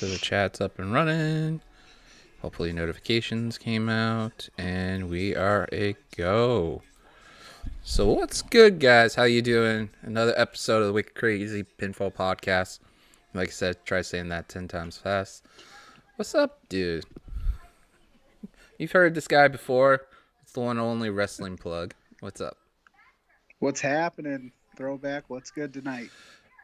So the chat's up and running. Hopefully notifications came out and we are a go. So what's good, guys? How you doing? Another episode of the Wicked Crazy Pinfall Podcast. Like I said, try saying that 10 times fast. What's up, dude? You've heard this guy before. It's the one and only wrestling plug. What's up? What's happening? Throwback. What's good tonight?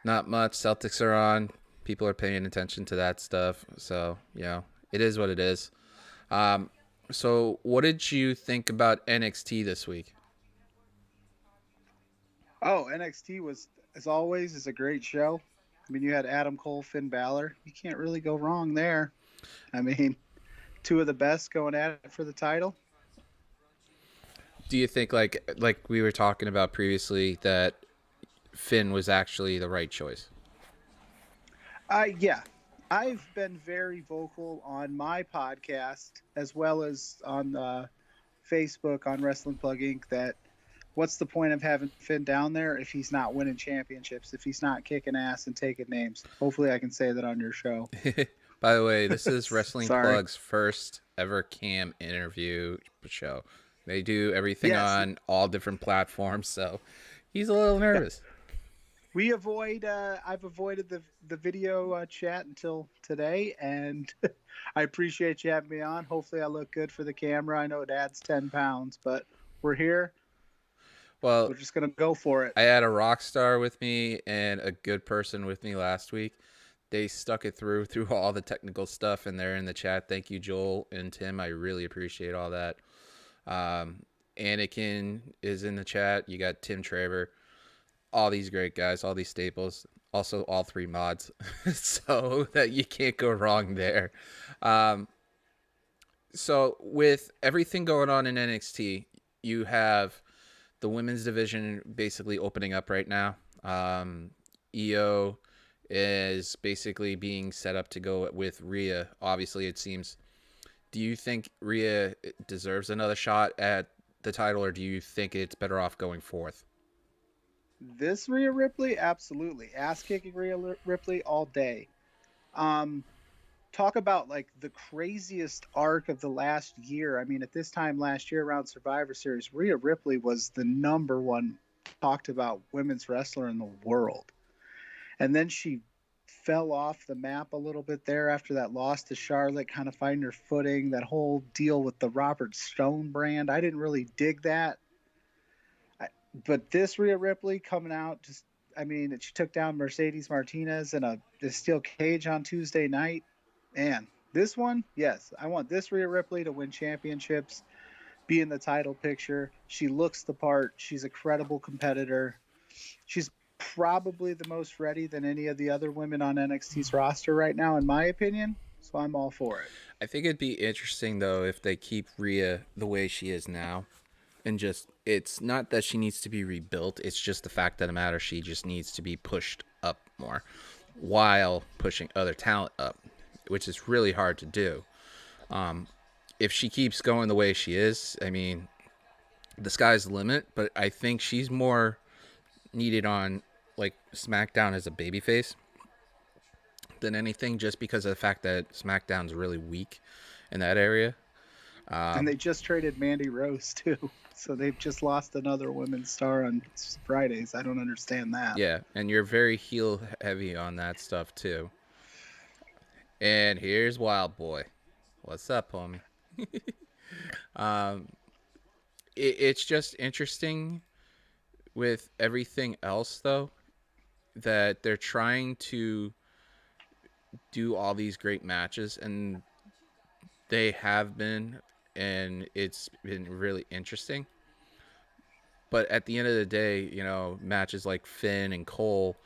Not much. Celtics are on. People are paying attention to that stuff. So, it is what it is. So what did you think about NXT this week? Oh, NXT was, as always, is a great show. I mean, you had Adam Cole, Finn Balor. You can't really go wrong there. I mean, two of the best going at it for the title. Do you think, like we were talking about previously, that Finn was actually the right choice? Yeah. I've been very vocal on my podcast as well as on Facebook on Wrestling Plug Inc. that what's the point of having Finn down there if he's not winning championships, if he's not kicking ass and taking names? Hopefully I can say that on your show. By the way, this is Wrestling Plug's first ever cam interview show. They do everything on all different platforms, so he's a little nervous. Yeah. I've avoided the video chat until today, and I appreciate you having me on. Hopefully I look good for the camera. I know it adds 10 pounds, but we're here. Well, we're just going to go for it. I had a rock star with me and a good person with me last week. They stuck it through all the technical stuff, and they're in the chat. Thank you, Joel and Tim. I really appreciate all that. Anakin is in the chat. You got Tim Traver. All these great guys, all these staples. Also, all three mods. So that you can't go wrong there. So with everything going on in NXT, you have the women's division basically opening up right now. EO is basically being set up to go with Rhea. Obviously, it seems. Do you think Rhea deserves another shot at the title, or do you think it's better off going forth? This Rhea Ripley, absolutely. Ass-kicking Rhea Ripley all day. Talk about like the craziest arc of the last year. I mean, at this time last year around Survivor Series, Rhea Ripley was the number one talked about women's wrestler in the world. And then she fell off the map a little bit there after that loss to Charlotte, kind of finding her footing, that whole deal with the Robert Stone brand. I didn't really dig that. But this Rhea Ripley coming out, she took down Mercedes Martinez in a steel cage on Tuesday night. Man, this one, yes, I want this Rhea Ripley to win championships, be in the title picture. She looks the part. She's a credible competitor. She's probably the most ready than any of the other women on NXT's roster right now, in my opinion. So I'm all for it. I think it'd be interesting, though, if they keep Rhea the way she is now. And just, it's not that she needs to be rebuilt. It's just the fact of the matter. She just needs to be pushed up more while pushing other talent up, which is really hard to do. If she keeps going the way she is, I mean, the sky's the limit. But I think she's more needed on, like, Smackdown as a babyface than anything, just because of the fact that Smackdown's really weak in that area. And they just traded Mandy Rose, too. So they've just lost another women's star on Fridays. I don't understand that. Yeah, and you're very heel heavy on that stuff, too. And here's Wild Boy. What's up, homie? It's just interesting with everything else, though, that they're trying to do all these great matches, and they have been, and it's been really interesting. But at the end of the day, matches like Finn and Cole,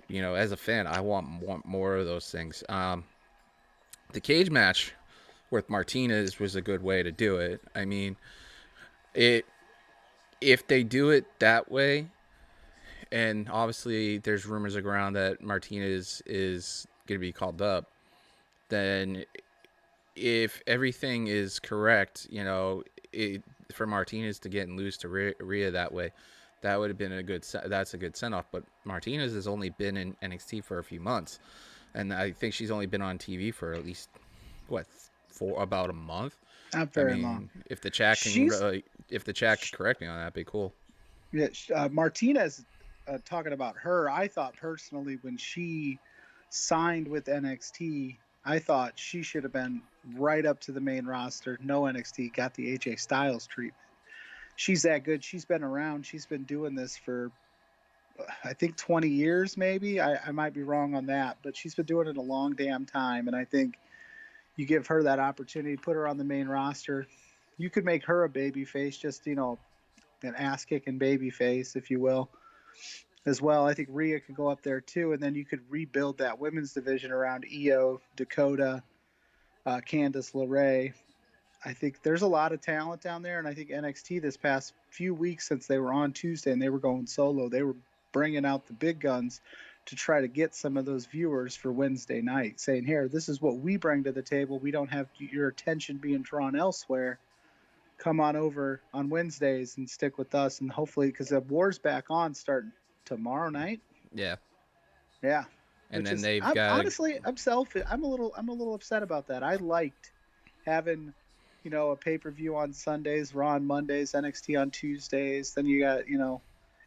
as a fan, I want more of those things. The cage match with Martinez was a good way to do it. I mean, if they do it that way, and obviously there's rumors around that Martinez is going to be called up, then if everything is correct, for Martinez to get and lose to Rhea that way, that would have been that's a good send-off. But Martinez has only been in NXT for a few months. and I think she's only been on TV for at least what for about a month. Not I very long. mean, She's if the chat can correct me on that, it'd be cool. Yeah, Martinez, talking about her, I thought personally when she signed with NXT, I thought she should have been right up to the main roster. No NXT, got the AJ Styles treatment. She's that good. She's been around. She's been doing this for, I think, 20 years, maybe. I might be wrong on that, but she's been doing it a long damn time. And I think you give her that opportunity, put her on the main roster. You could make her a baby face, just, an ass kicking baby face, if you will, as well. I think Rhea could go up there too, and then you could rebuild that women's division around Io, Dakota, Candice LeRae. I think there's a lot of talent down there, and I think NXT this past few weeks since they were on Tuesday and they were going solo, they were bringing out the big guns to try to get some of those viewers for Wednesday night, saying, here, this is what we bring to the table. We don't have your attention being drawn elsewhere. Come on over on Wednesdays and stick with us, and hopefully, because the war's back on starting tomorrow night. Yeah, Yeah, and which then is, they've I'm got honestly, I'm selfish. I'm a little upset about that. I liked having, a pay per view on Sundays, Raw on Mondays, NXT on Tuesdays. Then you got,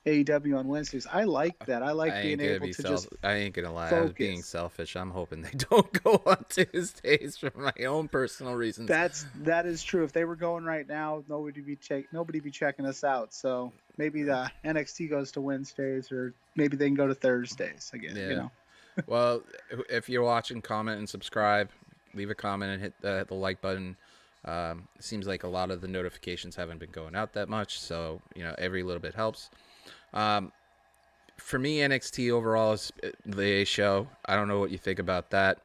AEW on Wednesdays. I like that. I like being able to just I ain't gonna lie. I was being focus. selfish. I'm hoping they don't go on Tuesdays for my own personal reasons. That is true. If they were going right now, nobody be checking us out. So maybe the NXT goes to Wednesdays, or maybe they can go to Thursdays again. Yeah. Well, if you're watching, comment and subscribe. Leave a comment and hit the like button. It seems like a lot of the notifications haven't been going out that much, so every little bit helps. For me, NXT overall is the A show. I don't know what you think about that.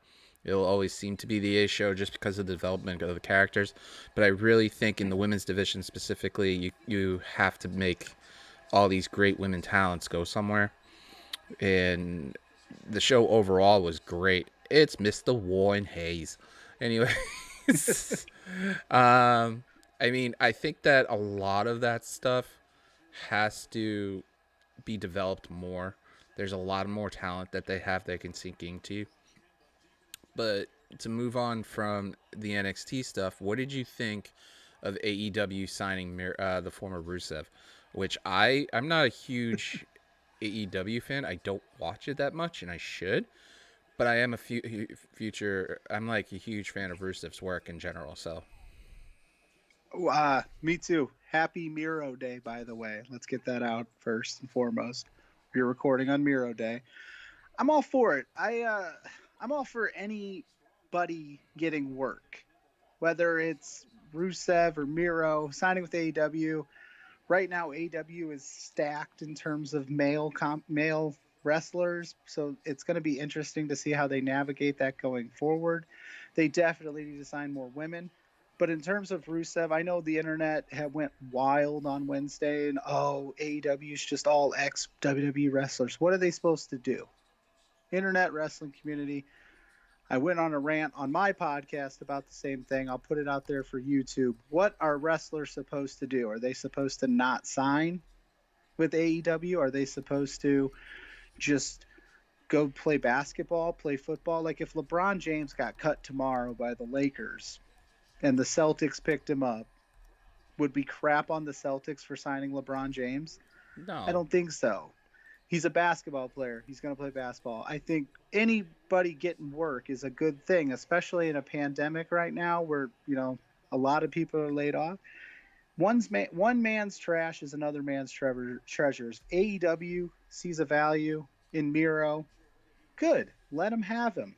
It'll always seem to be the A show just because of the development of the characters. But I really think in the women's division specifically, you have to make all these great women talents go somewhere. And the show overall was great. It's Mr.Warren Hayes. Anyway, I mean, I think that a lot of that stuff has to be developed more. There's a lot more talent that they have they can sink into. But to move on from the NXT stuff, what did you think of AEW signing the former Rusev? Which I'm not a huge AEW fan. I don't watch it that much, and I should. But I am I'm like a huge fan of Rusev's work in general. So Me too. Happy Miro Day, by the way. Let's get that out first and foremost. We're recording on Miro Day. I'm all for it. I'm all for anybody getting work, whether it's Rusev or Miro signing with AEW. Right now, AEW is stacked in terms of male wrestlers, so it's going to be interesting to see how they navigate that going forward. They definitely need to sign more women. But in terms of Rusev, I know the internet went wild on Wednesday, and AEW is just all ex WWE wrestlers. What are they supposed to do? Internet wrestling community. I went on a rant on my podcast about the same thing. I'll put it out there for YouTube. What are wrestlers supposed to do? Are they supposed to not sign with AEW? Are they supposed to just go play basketball, play football? Like if LeBron James got cut tomorrow by the Lakers and the Celtics picked him up, would we crap on the Celtics for signing LeBron James? no, I don't think so. He's a basketball player. He's going to play basketball. I think anybody getting work is a good thing, especially in a pandemic right now where, a lot of people are laid off. One man's trash is another man's treasures. AEW sees a value in Miro. Good. Let him have him.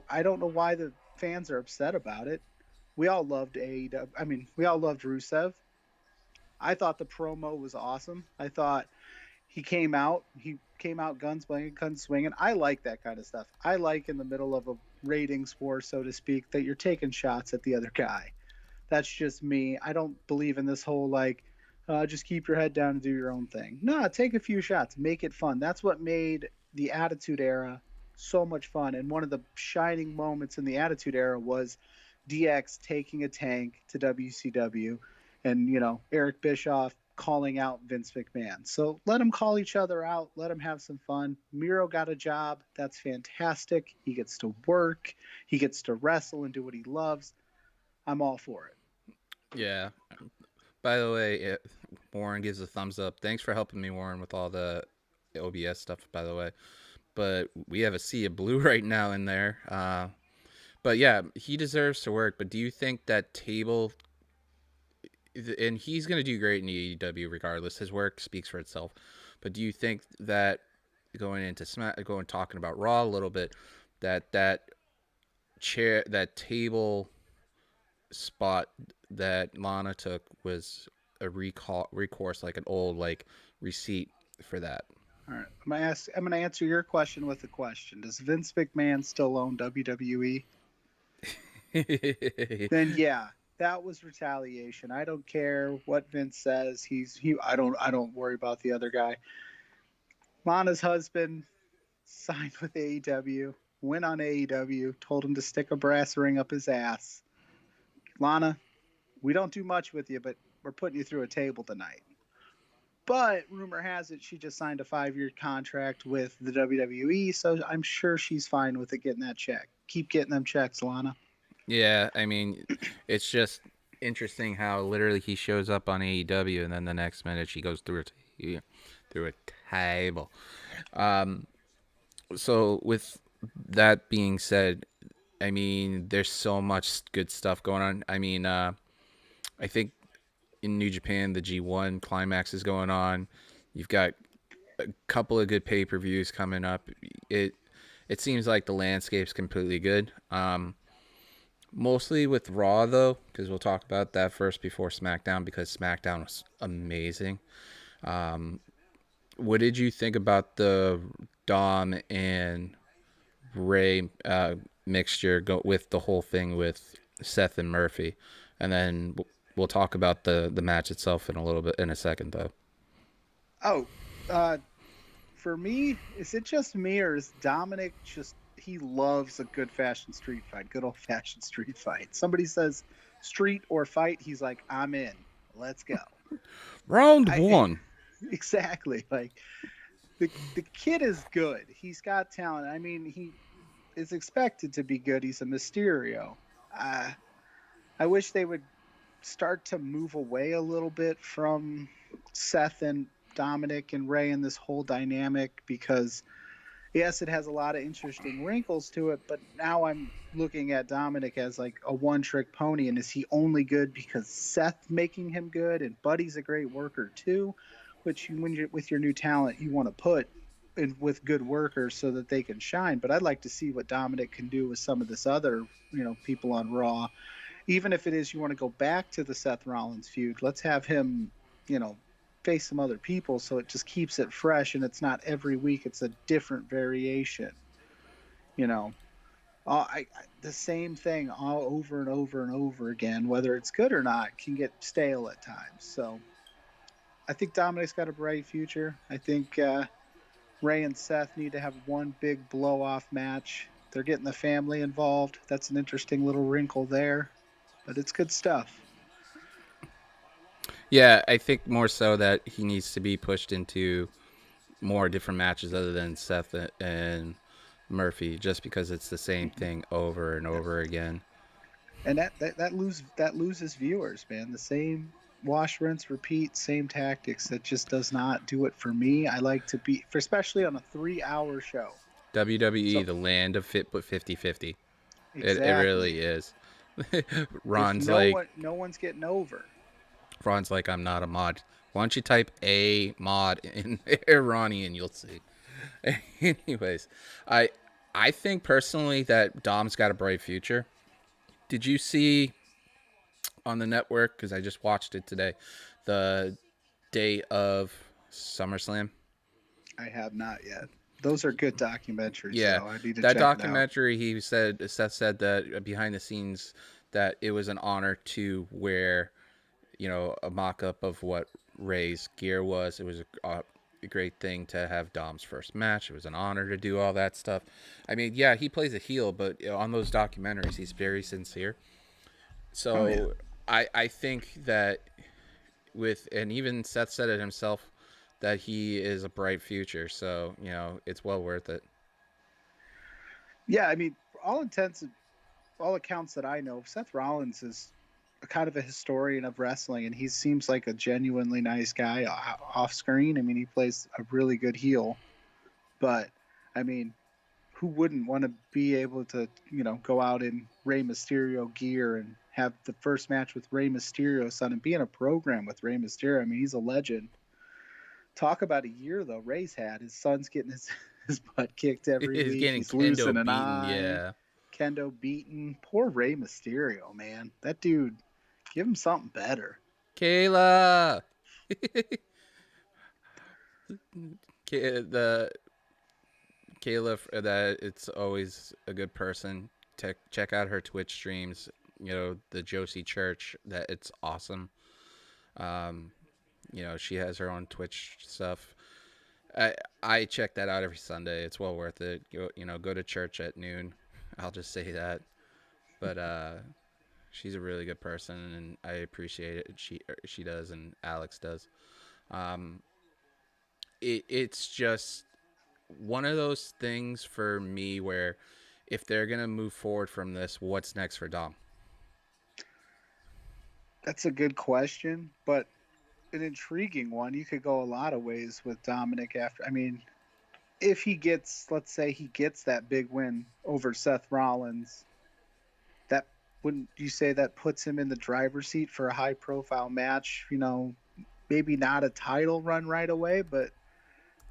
I don't know why the fans are upset about it. We all loved AEW. I mean, we all loved Rusev. I thought the promo was awesome. I thought he came out guns blazing, guns swinging. I like that kind of stuff. I like in the middle of a ratings war, so to speak, that you're taking shots at the other guy. That's just me. I don't believe in this whole just keep your head down and do your own thing. No, take a few shots, make it fun. That's what made the Attitude Era so much fun. And one of the shining moments in the Attitude Era was DX taking a tank to WCW, and Eric Bischoff calling out Vince McMahon. So let them call each other out. Let them have some fun. Miro got a job. That's fantastic. He gets to work. He gets to wrestle and do what he loves. I'm all for it. Yeah. By the way, Warren gives a thumbs up. Thanks for helping me, Warren, with all the OBS stuff, by the way. But we have a sea of blue right now in there. But yeah, he deserves to work. But do you think that table, and he's going to do great in AEW regardless. His work speaks for itself. But do you think that going into talking about Raw a little bit, that table spot that Lana took was a recourse, like an old like receipt for that? All right. I'm gonna answer your question with a question. Does Vince McMahon still own WWE? Then yeah, that was retaliation. I don't care what Vince says. I don't worry about the other guy. Lana's husband signed with AEW, went on AEW, told him to stick a brass ring up his ass. Lana, we don't do much with you, but we're putting you through a table tonight. But rumor has it she just signed a 5-year contract with the WWE, so I'm sure she's fine with it getting that check. Keep getting them checks, Lana. Yeah, I mean, it's just interesting how literally he shows up on AEW and then the next minute she goes through a table. So with that being said, I mean, there's so much good stuff going on. I mean, I think in New Japan, the G1 Climax is going on. You've got a couple of good pay-per-views coming up. It seems like the landscape's completely good. Mostly with Raw, though, because we'll talk about that first before SmackDown, because SmackDown was amazing. What did you think about the Dom and Ray mixture with the whole thing with Seth and Murphy? And then we'll talk about the match itself in a second, though. Oh, for me, is it just me, or is Dominic just, he loves a good fashioned street fight, good old fashioned street fight. Somebody says street or fight, he's like, I'm in. Let's go. Round one. Exactly. Like the kid is good. He's got talent. I mean, he is expected to be good. He's a Mysterio. I wish they would start to move away a little bit from Seth and Dominic and Ray and this whole dynamic, because yes, it has a lot of interesting wrinkles to it, but now I'm looking at Dominic as like a one-trick pony, and is he only good because Seth making him good? And Buddy's a great worker too, which when you're with your new talent, you want to put in with good workers so that they can shine. But I'd like to see what Dominic can do with some of this other, people on Raw. Even if it is you want to go back to the Seth Rollins feud, let's have him, face some other people, so it just keeps it fresh and it's not every week. It's a different variation. The same thing all over and over and over again, whether it's good or not, can get stale at times. So I think Dominic's got a bright future. I think Ray and Seth need to have one big blow-off match. They're getting the family involved. That's an interesting little wrinkle there, but it's good stuff. Yeah, I think more so that he needs to be pushed into more different matches other than Seth and Murphy, just because it's the same thing over and over again. And that loses viewers, man. The same wash, rinse, repeat, same tactics. That just does not do it for me. I like to be, especially on a 3-hour show. WWE, the land of 50-50. Exactly. It really is. Ron's no one's getting over. Ron's like, I'm not a mod. Why don't you type a mod in there, Ronnie, and you'll see. Anyways, I think personally that Dom's got a bright future. Did you see on the network, because I just watched it today, the day of SummerSlam? I have not yet. Those are good documentaries. Yeah, so I need to that check documentary. Seth said that behind the scenes that it was an honor to wear, a mock-up of what Ray's gear was. It was a great thing to have Dom's first match. It was an honor to do all that stuff. I mean, yeah, he plays a heel, but on those documentaries, he's very sincere. So I think that and even Seth said it himself that he is a bright future. So it's well worth it. Yeah, I mean, for all accounts that I know, Seth Rollins is a kind of a historian of wrestling, and he seems like a genuinely nice guy off screen. I mean, he plays a really good heel, but I mean, who wouldn't want to be able to, go out in Rey Mysterio gear and have the first match with Rey Mysterio's son and be in a program with Rey Mysterio? I mean, he's a legend. Talk about a year though Ray's had. His son's getting his butt kicked every He's week. getting He's losing kendo an beaten. eye. Yeah. Kendo beaten. Poor Rey Mysterio, man. That dude, give him something better. Kayla. The Kayla, that it's always a good person. Check out her Twitch streams. The Josie Church. That it's awesome. Um, she has her own Twitch stuff. I check that out every Sunday. It's well worth it. Go to church at noon. I'll just say that. But she's a really good person, and I appreciate it. She does, and Alex does. Um, it's just one of those things for me where if they're gonna move forward from this, what's next for Dom? That's a good question, but an intriguing one. You could go a lot of ways with Dominic after. I mean, if let's say he gets that big win over Seth Rollins, that wouldn't you say that puts him in the driver's seat for a high profile match? Maybe not a title run right away, but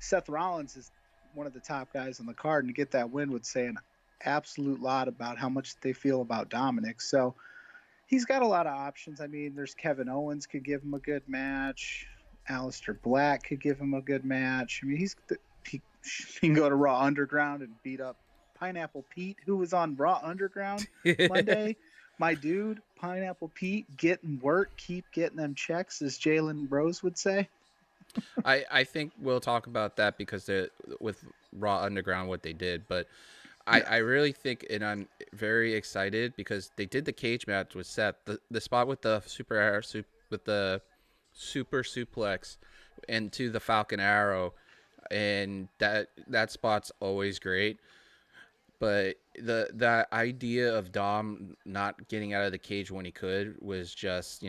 Seth Rollins is one of the top guys on the card, and to get that win would say an absolute lot about how much they feel about Dominic. So he's got a lot of options. I mean, there's Kevin Owens could give him a good match. Aleister Black could give him a good match. I mean, he can go to Raw Underground and beat up Pineapple Pete, who was on Raw Underground Monday. My dude, Pineapple Pete, getting work, keep getting them checks, as Jalen Rose would say. I think we'll talk about that because with Raw Underground what they did, but I really think, and I'm very excited because they did the cage match with Seth, the spot with the with the super suplex into the Falcon Arrow, and that spot's always great. But that idea of Dom not getting out of the cage when he could was just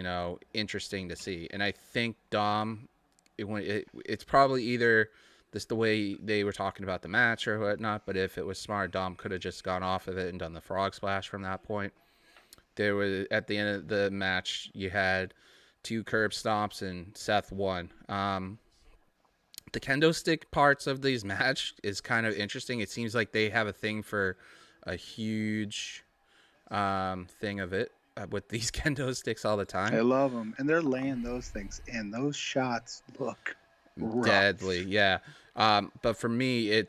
interesting to see, and I think Dom, it's probably either this the way they were talking about the match or whatnot, but if it was smart, Dom could have just gone off of it and done the frog splash from that point. There was at the end of the match, you had 2 curb stomps and Seth won. The kendo stick parts of these match is kind of interesting. It seems like they have a thing for a huge thing of it with these kendo sticks all the time. I love them, and they're laying those things in. Those shots look rough. Deadly, yeah. But for me,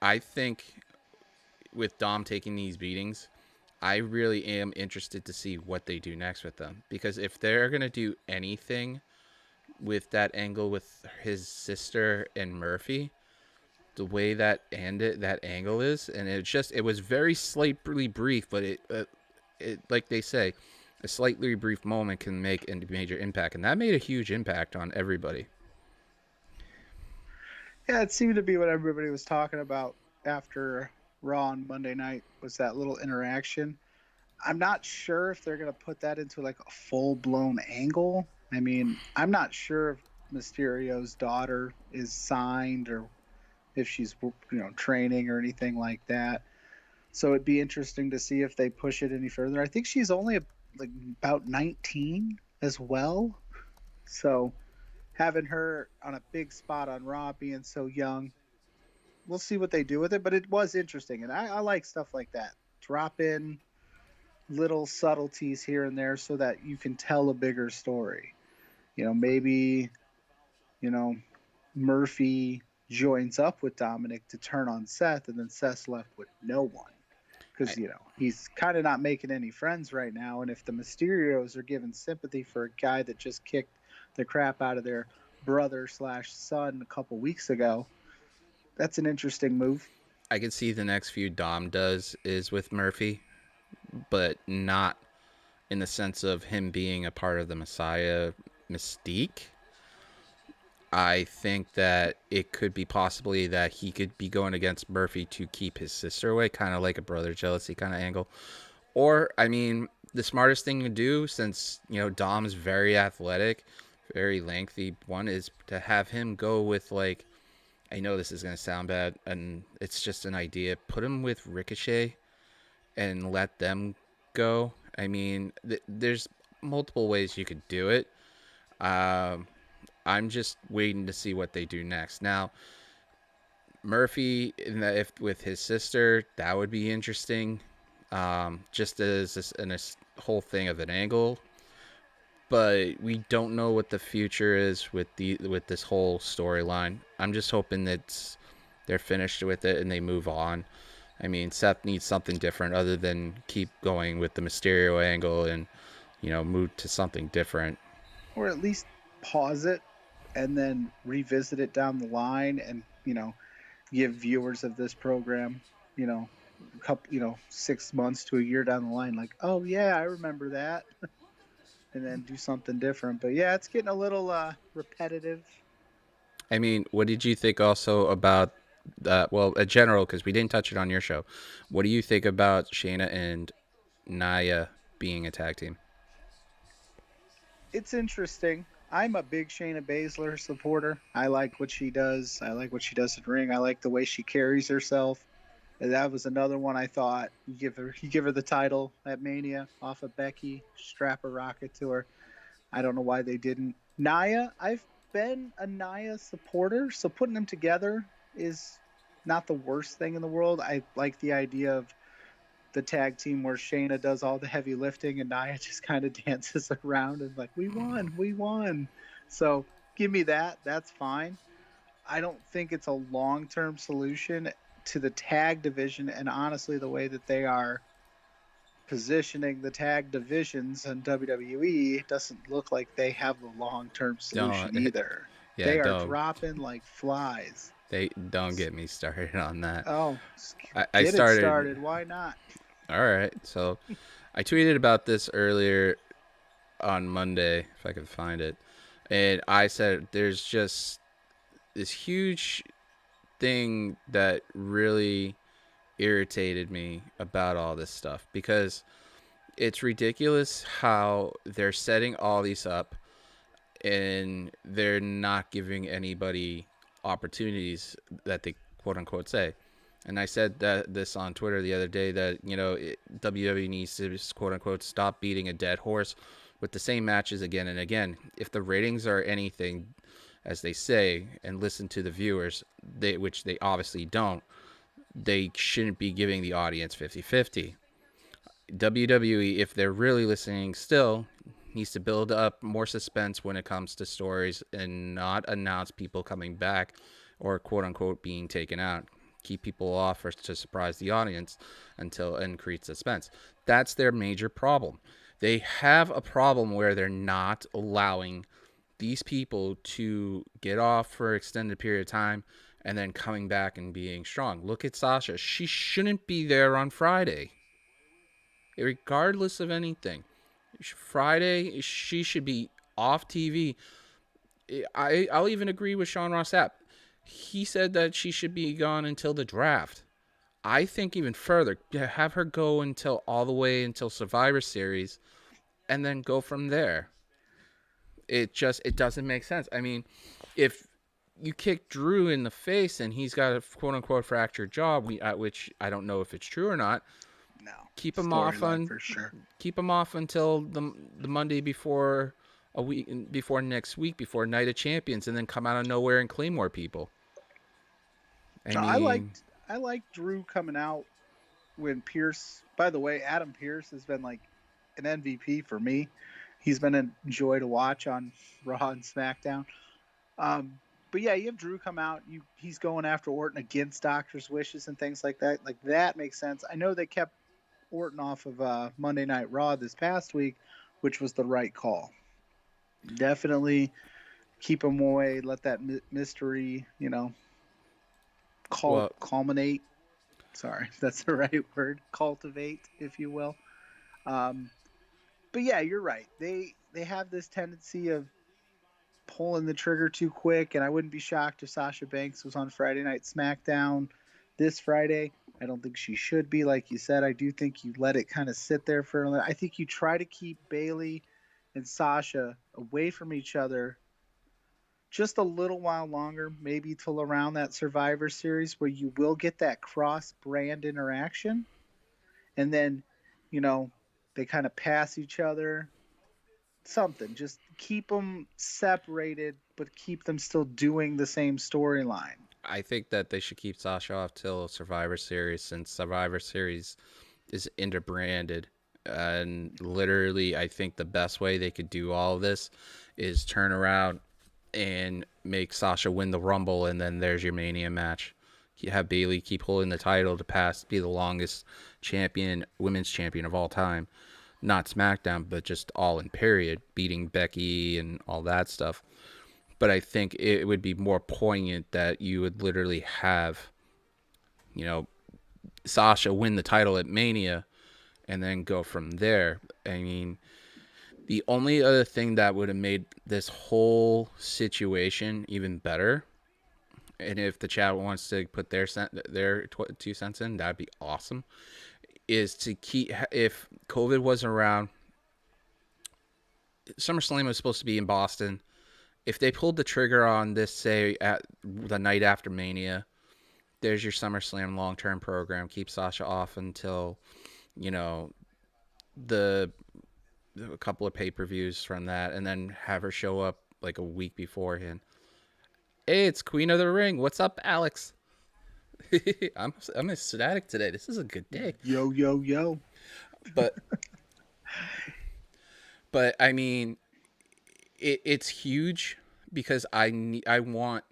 I think with Dom taking these beatings, I really am interested to see what they do next with them, because if they're gonna do anything with that angle with his sister and Murphy, the way that angle is, and it was very slightly brief, but it like they say, a slightly brief moment can make a major impact, and that made a huge impact on everybody. Yeah, it seemed to be what everybody was talking about after Raw on Monday night was that little interaction. I'm not sure if they're going to put that into like a full-blown angle. I mean, I'm not sure if Mysterio's daughter is signed or if she's training or anything like that. So it'd be interesting to see if they push it any further. I think she's only like about 19 as well. So having her on a big spot on Raw being so young, we'll see what they do with it. But it was interesting, and I like stuff like that. Drop in little subtleties here and there so that you can tell a bigger story. Maybe Murphy joins up with Dominic to turn on Seth, and then Seth's left with no one because he's kind of not making any friends right now. And if the Mysterios are giving sympathy for a guy that just kicked the crap out of their brother/son a couple weeks ago, that's an interesting move. I can see the next few Dom does is with Murphy, but not in the sense of him being a part of the Messiah Mystique. I think that it could be possibly that he could be going against Murphy to keep his sister away, kind of like a brother jealousy kind of angle. Or, I mean, the smartest thing to do, since, Dom's very athletic, very lengthy, one is to have him go with, like, I know this is going to sound bad, and it's just an idea. Put him with Ricochet and let them go. I mean, there's multiple ways you could do it. Um, I'm just waiting to see what they do next. Now, Murphy, if with his sister, that would be interesting. Just as this whole thing of an angle, but we don't know what the future is with this whole storyline. I'm just hoping that they're finished with it and they move on. I mean, Seth needs something different other than keep going with the Mysterio angle and move to something different. Or at least pause it and then revisit it down the line, and give viewers of this program, a couple, 6 months to a year down the line, like, oh yeah, I remember that, and then do something different. But yeah, it's getting a little repetitive. I mean, what did you think also about that? Well, in general, because we didn't touch it on your show. What do you think about Shayna and Nia being a tag team? It's interesting. I'm a big Shayna Baszler supporter. I like what she does. I like what she does in the ring. I like the way she carries herself. And that was another one I thought you give her the title at Mania off of Becky, strap a rocket to her. I don't know why they didn't. Nia, I've been a Nia supporter, so putting them together is not the worst thing in the world. I like the idea of the tag team where Shayna does all the heavy lifting and Nia just kind of dances around and like, we won, we won. So give me that. That's fine. I don't think it's a long-term solution to the tag division, and honestly, the way that they are positioning the tag divisions in WWE doesn't look like they have the long-term solution Don't, either. yeah, They are don't. dropping like flies. They don't get me started on that. Oh, I get it started. started. Why not? All right, so I tweeted about this earlier on Monday, if I could find it, and I said there's just this huge thing that really irritated me about all this stuff, because it's ridiculous how they're setting all these up and they're not giving anybody opportunities that they quote unquote say. And I said that this on Twitter the other day, that WWE needs to just, quote unquote, stop beating a dead horse with the same matches again and again. If the ratings are anything, as they say, and listen to the viewers, which they obviously don't, they shouldn't be giving the audience 50-50. WWE, if they're really listening still, needs to build up more suspense when it comes to stories and not announce people coming back or quote unquote being taken out. Keep people off or to surprise the audience and create suspense. That's their major problem. They have a problem where they're not allowing these people to get off for an extended period of time and then coming back and being strong. Look at Sasha. She shouldn't be there on Friday, regardless of anything. Friday, she should be off TV. I'll even agree with Sean Sapp. He said that she should be gone until the draft. I think even further, have her go until all the way until Survivor Series, and then go from there. It doesn't make sense. I mean, if you kick Drew in the face and he's got a quote unquote fractured jaw, which I don't know if it's true or not, No. keep him off for sure. Keep him off until the Monday before a week before next week, before Night of Champions, and then come out of nowhere and claim more people. I liked Drew coming out when Pierce. By the way, Adam Pierce has been like an MVP for me. He's been a joy to watch on Raw and SmackDown. But yeah, you have Drew come out. He's going after Orton against Doctor's wishes and things like that. Like, that makes sense. I know they kept Orton off of Monday Night Raw this past week, which was the right call. Definitely keep him away. Let that mystery, culminate. Sorry, that's the right word. Cultivate, if you will. But yeah, you're right. They have this tendency of pulling the trigger too quick, and I wouldn't be shocked if Sasha Banks was on Friday Night SmackDown this Friday. I don't think she should be, like you said. I do think you let it kind of sit there for a little. I think you try to keep Bayley and Sasha away from each other just a little while longer, maybe till around that Survivor Series where you will get that cross brand interaction. And then, you know, they kind of pass each other. Something. Just keep them separated, but keep them still doing the same storyline. I think that they should keep Sasha off till Survivor Series, since Survivor Series is interbranded. And literally, I think the best way they could do all of this is turn around and make Sasha win the Rumble, and then there's your Mania match. You have Bayley keep holding the title to be the longest women's champion of all time. Not SmackDown, but just all in period, beating Becky and all that stuff. But I think it would be more poignant that you would literally have, Sasha win the title at Mania and then go from there. I mean, the only other thing that would have made this whole situation even better, and if the chat wants to put their 2 cents in, that'd be awesome, is to keep, if COVID wasn't around, SummerSlam was supposed to be in Boston. If they pulled the trigger on this, say, at the night after Mania, there's your SummerSlam long-term program. Keep Sasha off until, the a couple of pay-per-views from that, and then have her show up like a week beforehand. Hey, it's Queen of the Ring. What's up, Alex? I'm ecstatic today. This is a good day. Yo, yo, yo. But I mean, it's huge because I want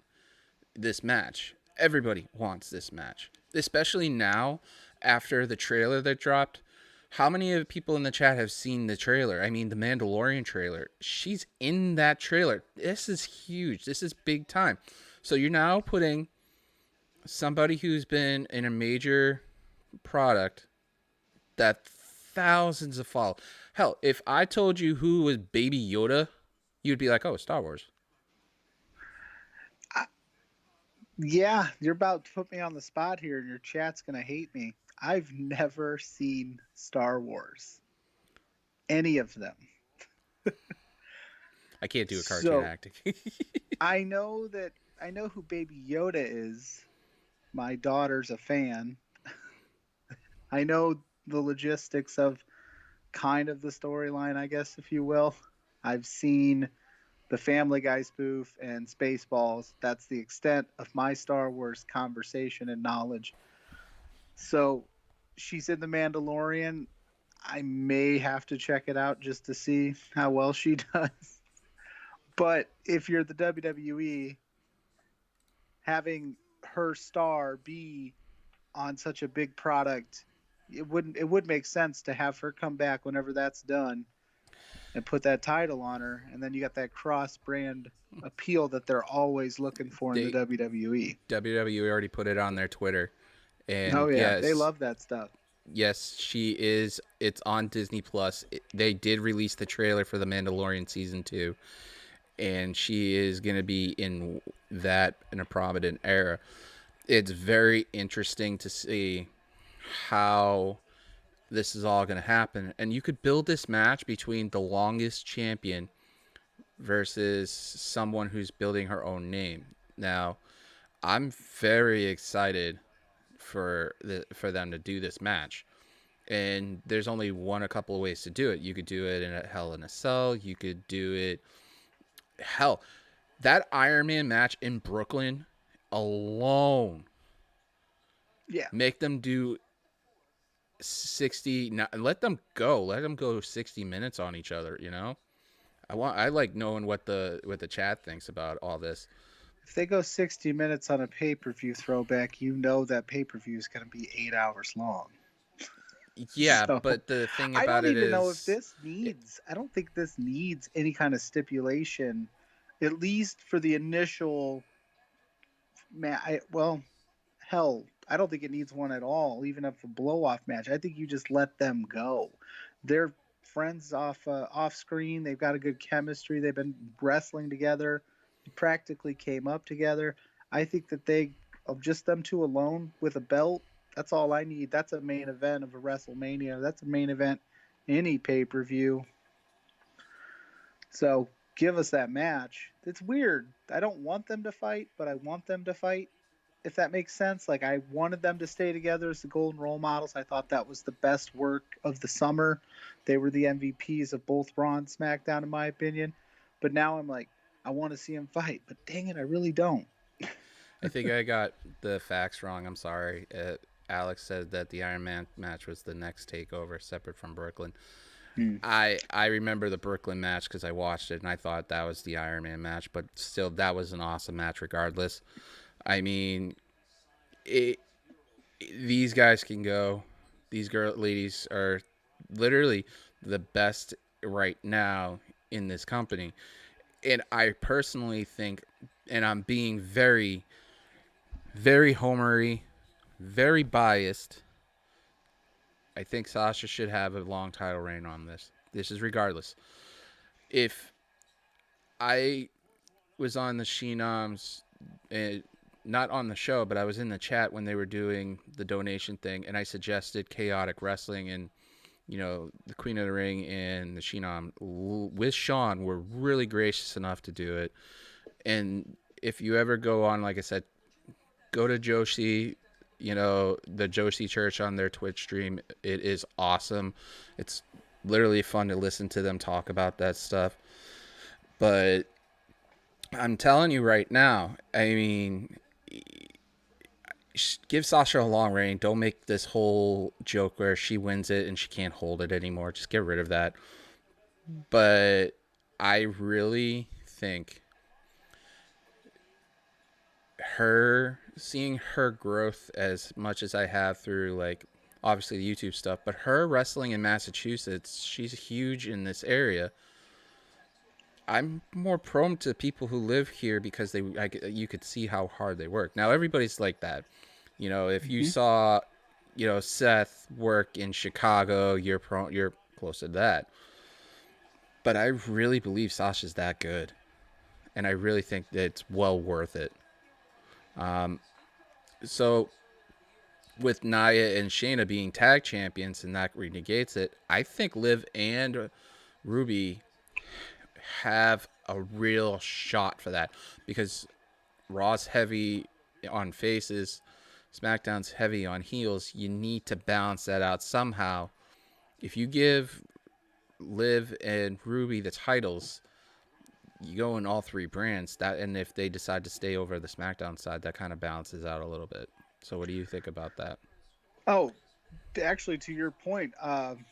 this match. Everybody wants this match, especially now after the trailer that dropped. How many of people in the chat have seen the trailer? I mean, the Mandalorian trailer. She's in that trailer. This is huge. This is big time. So you're now putting somebody who's been in a major product that thousands of follow. Hell, if I told you who was Baby Yoda, you'd be like, oh, Star Wars. Yeah, you're about to put me on the spot here, and your chat's going to hate me. I've never seen Star Wars. Any of them. I can't do a cartoon acting. I know who Baby Yoda is. My daughter's a fan. I know the logistics of kind of the storyline, I guess, if you will. I've seen the Family Guy spoof and Spaceballs. That's the extent of my Star Wars conversation and knowledge. So she's in The Mandalorian. I may have to check it out just to see how well she does. But if you're the WWE, having her star be on such a big product, it would make sense to have her come back whenever that's done and put that title on her, and then you got that cross brand appeal that they're always looking for in the WWE. WWE already put it on their Twitter. And oh yeah, yes, they love that stuff. Yes, she is. It's on Disney Plus. They did release the trailer for The Mandalorian season 2, and she is going to be in a prominent era. It's very interesting to see how this is all going to happen, and you could build this match between the longest champion versus someone who's building her own name. Now, I'm very excited for them to do this match, and there's only a couple of ways to do it. You could do it in a Hell in a Cell. You could do it, hell, that Iron Man match in Brooklyn alone. Yeah, make them do 60. Let them go 60 minutes on each other. I like knowing what the chat thinks about all this. if they go 60 minutes on a pay-per-view throwback, you know that pay-per-view is going to be 8 hours long. Yeah, so, but the thing about it is, I don't even know if this needs. I don't think this needs any kind of stipulation, at least for the initial. Hell, I don't think it needs one at all. Even if a blow-off match, I think you just let them go. They're friends off screen. They've got a good chemistry. They've been wrestling together. They practically came up together. I think that they of just them two alone with a belt, that's all I need. That's a main event of a WrestleMania. That's a main event any pay-per-view. So give us that match. It's weird. I don't want them to fight, but I want them to fight, if that makes sense. Like, I wanted them to stay together as the golden role models. I thought that was the best work of the summer. They were the MVPs of both Raw and SmackDown, in my opinion. But now I'm like, I want to see them fight, but dang it, I really don't. I think I got the facts wrong. I'm sorry. Alex said that the Iron Man match was the next takeover, separate from Brooklyn. Hmm. I remember the Brooklyn match because I watched it and I thought that was the Iron Man match, but still, that was an awesome match regardless. I mean, it, these guys can go. These ladies are literally the best right now in this company. And I personally think, and I'm being very, very homery, very biased, I think Sasha should have a long title reign on this. This is regardless. If I was on the Sheenoms, not on the show, but I was in the chat when they were doing the donation thing, and I suggested chaotic wrestling, and the Queen of the Ring and the Sheenom with Sean were really gracious enough to do it. And if you ever go on, like I said, go to Joshi, the Joshi Church on their Twitch stream. It is awesome. It's literally fun to listen to them talk about that stuff. But I'm telling you right now, I mean, give Sasha a long reign. Don't make this whole joke where she wins it and she can't hold it anymore. Just get rid of that. But I really think seeing her growth as much as I have through, like, obviously the YouTube stuff, but her wrestling in Massachusetts, she's huge in this area. I'm more prone to people who live here because you could see how hard they work. Now everybody's like that. If you saw, Seth work in Chicago, you're close to that. But I really believe Sasha's that good, and I really think that it's well worth it. So with Nia and Shayna being tag champions and that negates it, I think Liv and Ruby have a real shot for that because Raw's heavy on faces, SmackDown's heavy on heels. You need to balance that out somehow. If you give Liv and Ruby the titles, you go in all three brands. And if they decide to stay over the SmackDown side, that kind of balances out a little bit. So what do you think about that? Oh, actually, to your point,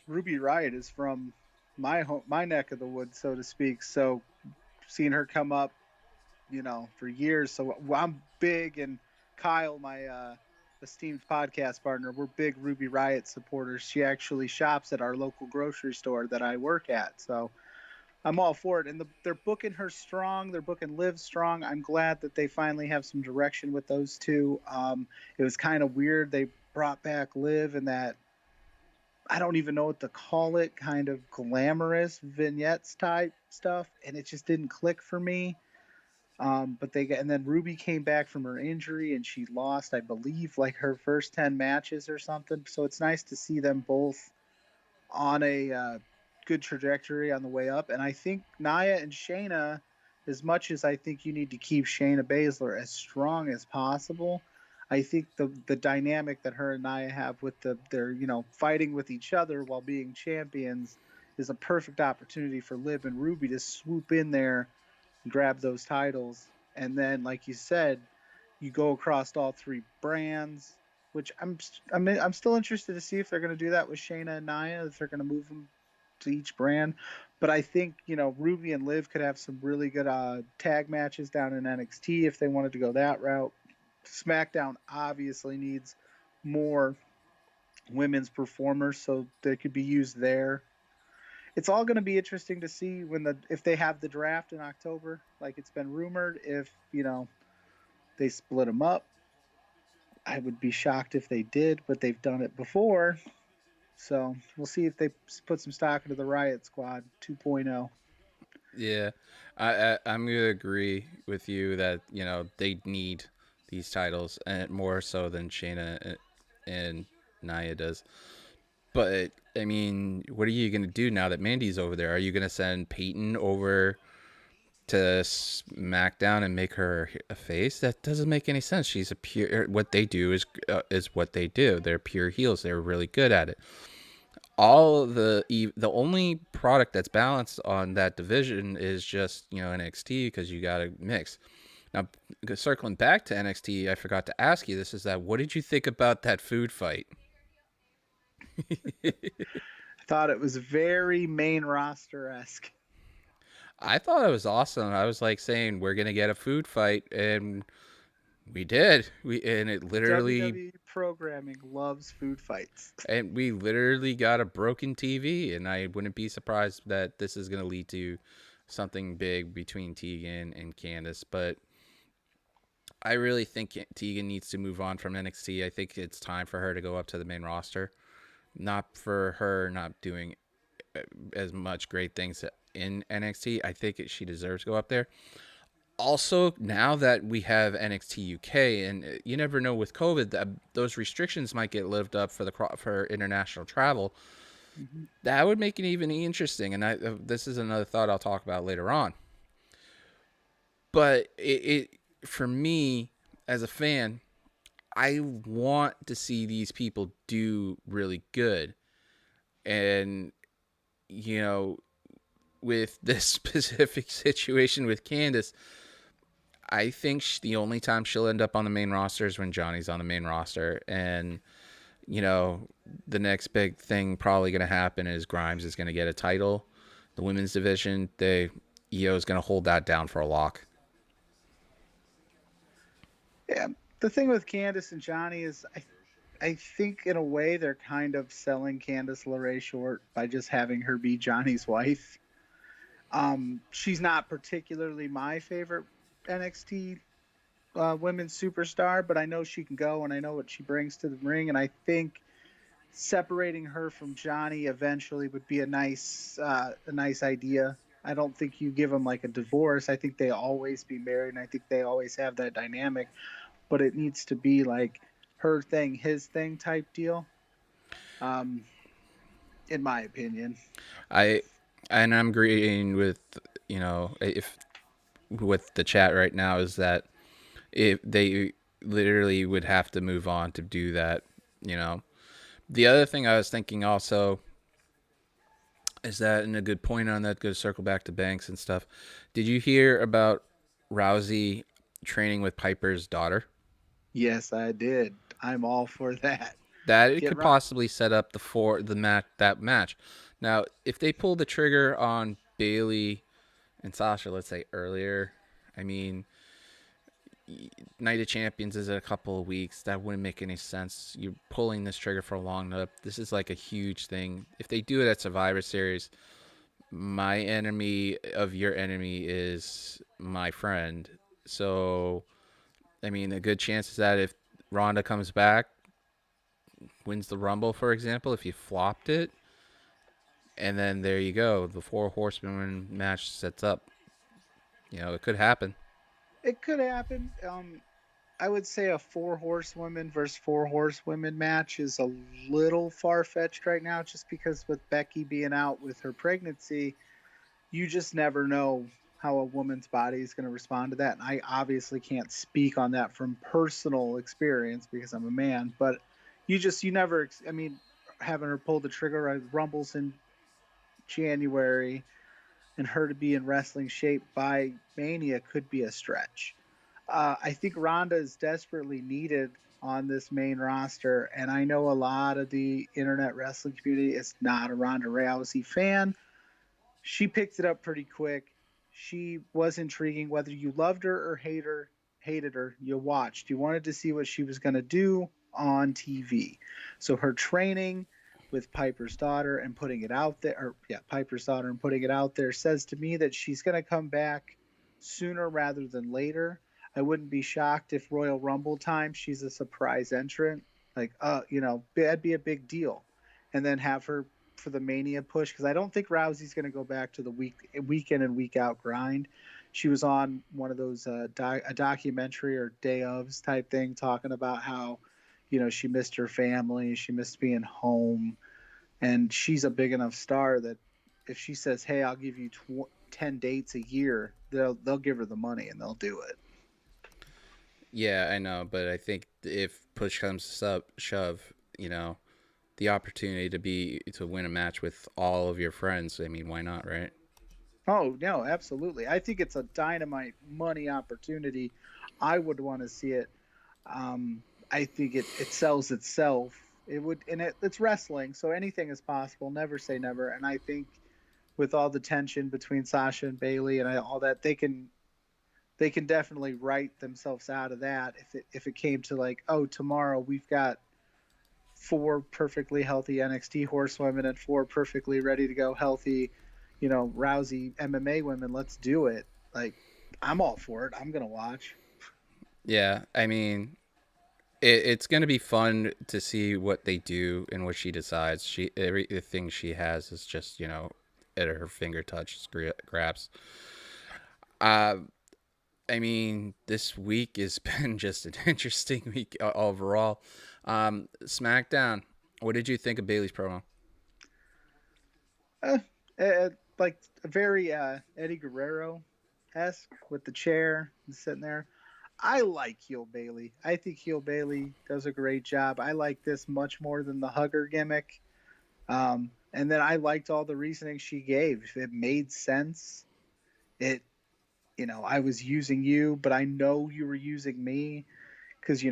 Ruby Riott is from my neck of the woods, so to speak. So seeing her come up, for years. So I'm big, and Kyle, my esteemed podcast partner, we're big Ruby Riott supporters. She actually shops at our local grocery store that I work at. So I'm all for it. And they're booking her strong. They're booking Liv strong. I'm glad that they finally have some direction with those two. It was kind of weird. They brought back Liv and that, I don't even know what to call it, kind of glamorous vignettes type stuff. And it just didn't click for me. And then Ruby came back from her injury and she lost, I believe, like her first 10 matches or something. So it's nice to see them both on a good trajectory on the way up. And I think Nia and Shayna, as much as I think you need to keep Shayna Baszler as strong as possible, I think the dynamic that her and Nia have with their fighting with each other while being champions is a perfect opportunity for Liv and Ruby to swoop in there, grab those titles, and then, like you said, you go across all three brands. Which I'm still interested to see if they're going to do that with Shayna and Nia, if they're going to move them to each brand. But I think Ruby and Liv could have some really good tag matches down in NXT if they wanted to go that route. SmackDown obviously needs more women's performers, so they could be used there. It's all going to be interesting to see if they have the draft in October, like it's been rumored. If they split them up, I would be shocked if they did, but they've done it before. So we'll see if they put some stock into the Riot Squad 2.0. Yeah, I'm gonna agree with you that they need these titles and more so than Shayna and Nia does. But I mean, what are you gonna do now that Mandy's over there? Are you gonna send Peyton over to SmackDown and make her a face? That doesn't make any sense. She's a pure. What they do is what they do. They're pure heels. They're really good at it. All the only product that's balanced on that division is just NXT because you got to mix. Now, circling back to NXT, I forgot to ask you this: is that what did you think about that food fight? I thought it was very main roster esque. I thought it was awesome. I was like saying we're gonna get a food fight, and we did. It literally WWE programming loves food fights. and we literally got a broken TV, and I wouldn't be surprised that this is gonna lead to something big between Tegan and Candice. But I really think Tegan needs to move on from NXT. I think it's time for her to go up to the main roster. Not for her not doing as much great things in NXT. I think she deserves to go up there. Also, now that we have NXT UK, and you never know with COVID, that those restrictions might get lifted up for international travel. Mm-hmm. That would make it even interesting. And this is another thought I'll talk about later on. But it for me as a fan, I want to see these people do really good. And with this specific situation with Candice, I think the only time she'll end up on the main roster is when Johnny's on the main roster. And, the next big thing probably going to happen is Grimes is going to get a title. The women's division, EO is going to hold that down for a lock. Yeah, the thing with Candice and Johnny is I think in a way they're kind of selling Candice LeRae short by just having her be Johnny's wife. She's not particularly my favorite NXT women's superstar, but I know she can go and I know what she brings to the ring, and I think separating her from Johnny eventually would be a nice idea. I don't think you give them like a divorce. I think they always be married, and I think they always have that dynamic. But it needs to be like her thing, his thing type deal. Um, in my opinion. I'm agreeing with if with the chat right now is that if they literally would have to move on to do that. The other thing I was thinking also is that, and a good point on that, go circle back to Banks and stuff. Did you hear about Rousey training with Piper's daughter? Yes, I did. I'm all for that. That it Get could right. possibly set up that match. Now, if they pull the trigger on Bailey and Sasha, let's say earlier, I mean, Night of Champions is in a couple of weeks. That wouldn't make any sense. You're pulling this trigger for a long enough. This is like a huge thing. If they do it at Survivor Series, my enemy of your enemy is my friend. So, I mean, a good chance is that if Ronda comes back, wins the Rumble, for example, if you flopped it, and then there you go, the Four Horsemen match sets up. It could happen. It could happen. I would say a four horsewomen versus four horsewomen match is a little far fetched right now, just because with Becky being out with her pregnancy, you just never know how a woman's body is going to respond to that. And I obviously can't speak on that from personal experience because I'm a man, but you never, I mean, having her pull the trigger on Rumbles in January and her to be in wrestling shape by Mania could be a stretch. I think Ronda is desperately needed on this main roster, and I know a lot of the internet wrestling community is not a Ronda Rousey fan. She picked it up pretty quick. She was intriguing, whether you loved her or hated her, you watched. You wanted to see what she was going to do on TV. So her training with Piper's daughter and putting it out there, or yeah, Piper's daughter and putting it out there says to me that she's going to come back sooner rather than later. I wouldn't be shocked if Royal Rumble time she's a surprise entrant. Like, that'd be a big deal. and then have her for the Mania push, because I don't think Rousey's going to go back to the week in and week out grind. She was on one of those a documentary or day ofs type thing, talking about how, she missed her family, she missed being home, and she's a big enough star that if she says, "Hey, I'll give you 10 dates a year," they'll give her the money and they'll do it. Yeah, I know, but I think if push comes to shove, the opportunity to win a match with all of your friends, I mean, why not, right? Oh no, absolutely. I think it's a dynamite money opportunity. I would want to see it. I think it sells itself. It would, and it's wrestling, so anything is possible. Never say never. And I think with all the tension between Sasha and Bailey and all that, they can definitely write themselves out of that. If it came to like, oh, tomorrow we've got four perfectly healthy NXT horsewomen and four perfectly ready to go healthy, Rousey MMA women. Let's do it. Like, I'm all for it. I'm gonna watch. Yeah, I mean, it's going to be fun to see what they do and what she decides. Everything she has is just at her finger touch grabs. Uh, I mean, this week has been just an interesting week overall. SmackDown. What did you think of Bailey's promo? Uh, like very Eddie Guerrero esque with the chair and sitting there. I like heel Bailey. I think heel Bailey does a great job. I like this much more than the hugger gimmick. And then I liked all the reasoning she gave. It made sense. It, I was using you, but I know you were using me, because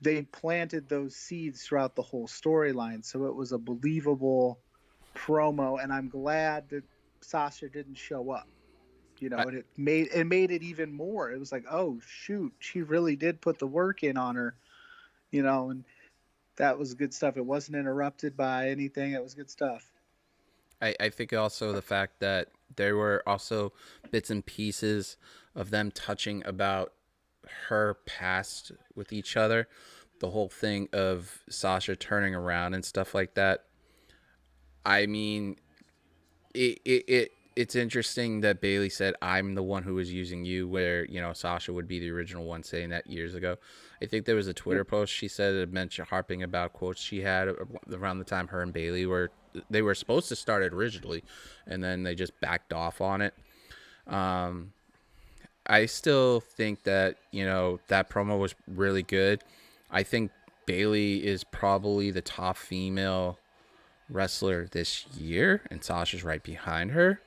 they planted those seeds throughout the whole storyline, so it was a believable promo. And I'm glad that Sasha didn't show up. I, And it made it even more. It was like, oh shoot, she really did put the work in on her, and that was good stuff. It wasn't interrupted by anything. It was good stuff. I think also the fact that there were also bits and pieces of them touching about her past with each other. The whole thing of Sasha turning around and stuff like that. I mean, it's interesting that Bailey said, "I'm the one who was using you," where Sasha would be the original one saying that years ago. I think there was a Twitter Yep. post she said it mentioned harping about quotes she had around the time her and Bailey were supposed to start it originally, and then they just backed off on it. I still think that that promo was really good. I think Bailey is probably the top female wrestler this year, and Sasha's right behind her.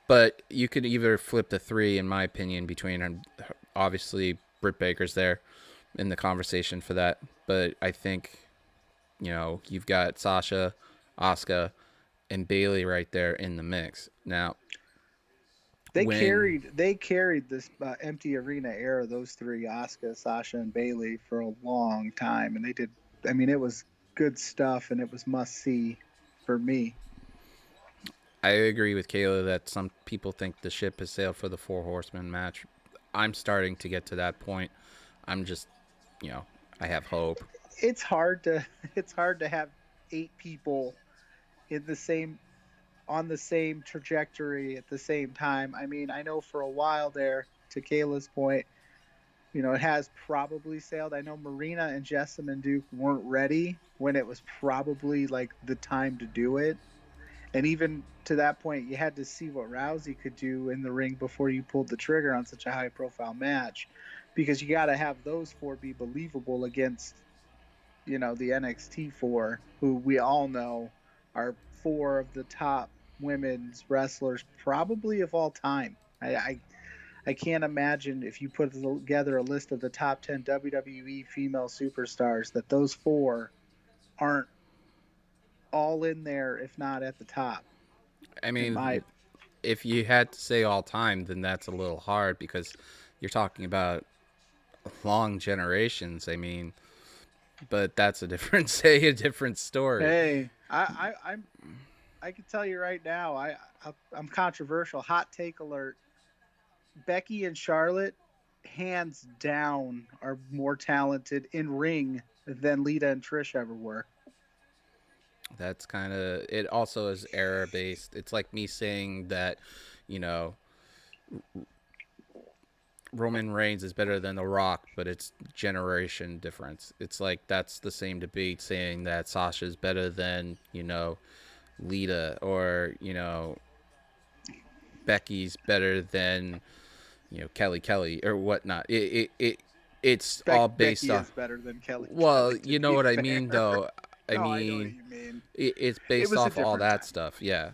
But you could either flip the three, in my opinion, between her. Obviously, Britt Baker's there in the conversation for that. But I think, you've got Sasha, Asuka, and Bailey right there in the mix. Now, They when carried this empty arena era, those three, Asuka, Sasha, and Bailey, for a long time, and they did. I mean, it was good stuff, and it was must see for me. I agree with Kayla that some people think the ship has sailed for the Four Horsemen match, I'm starting to get to that point. I'm just, I have hope. It's hard to it's hard to have eight people in the same on the same trajectory at the same time. I mean, I know for a while there, to Kayla's point, it has probably sailed. I know Marina and Jessamine Duke weren't ready when it was probably like the time to do it. And even to that point, you had to see what Rousey could do in the ring before you pulled the trigger on such a high profile match, because you got to have those four be believable against, the NXT four, who we all know are four of the top women's wrestlers probably of all time. I can't imagine, if you put together a list of the top 10 WWE female superstars, that those four aren't all in there, if not at the top. I In my mean, if you had to say all time, then that's a little hard because you're talking about long generations. I mean, but that's a different say a different story. Hey, I can tell you right now, I'm controversial. Hot take alert. Becky and Charlotte, hands down, are more talented in ring than Lita and Trish ever were. That's kind of it. Also is error based. It's like me saying that, you know, Roman Reigns is better than The Rock, but it's generation difference. It's like that's the same debate saying that Sasha's better than, Lita, or, Becky's better than, Kelly or whatnot. It's all based Becky off. is better than Well, Kelly, to you know be what I fair. mean, though. I No, I know what mean, you mean. it's It based was a off all different that time. stuff. Yeah.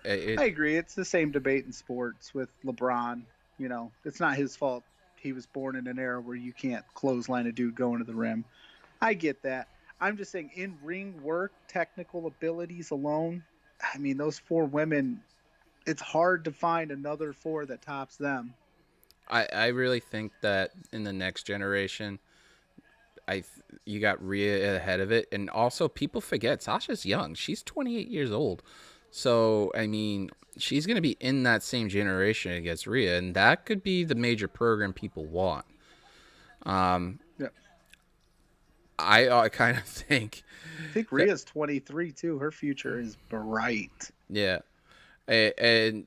It, I agree. It's the same debate in sports with LeBron. It's not his fault. He was born in an era where you can't clothesline a dude going to the rim. I get that. I'm just saying, in ring work, technical abilities alone, I mean, those four women, it's hard to find another four that tops them. I really think that in the next generation, you got Rhea ahead of it, and also people forget Sasha's young. She's 28 years old, so I mean she's gonna be in that same generation against Rhea, and that could be the major program people want. Um, Yeah. I kind of think I think that Rhea's 23 too. Her future is bright. yeah, and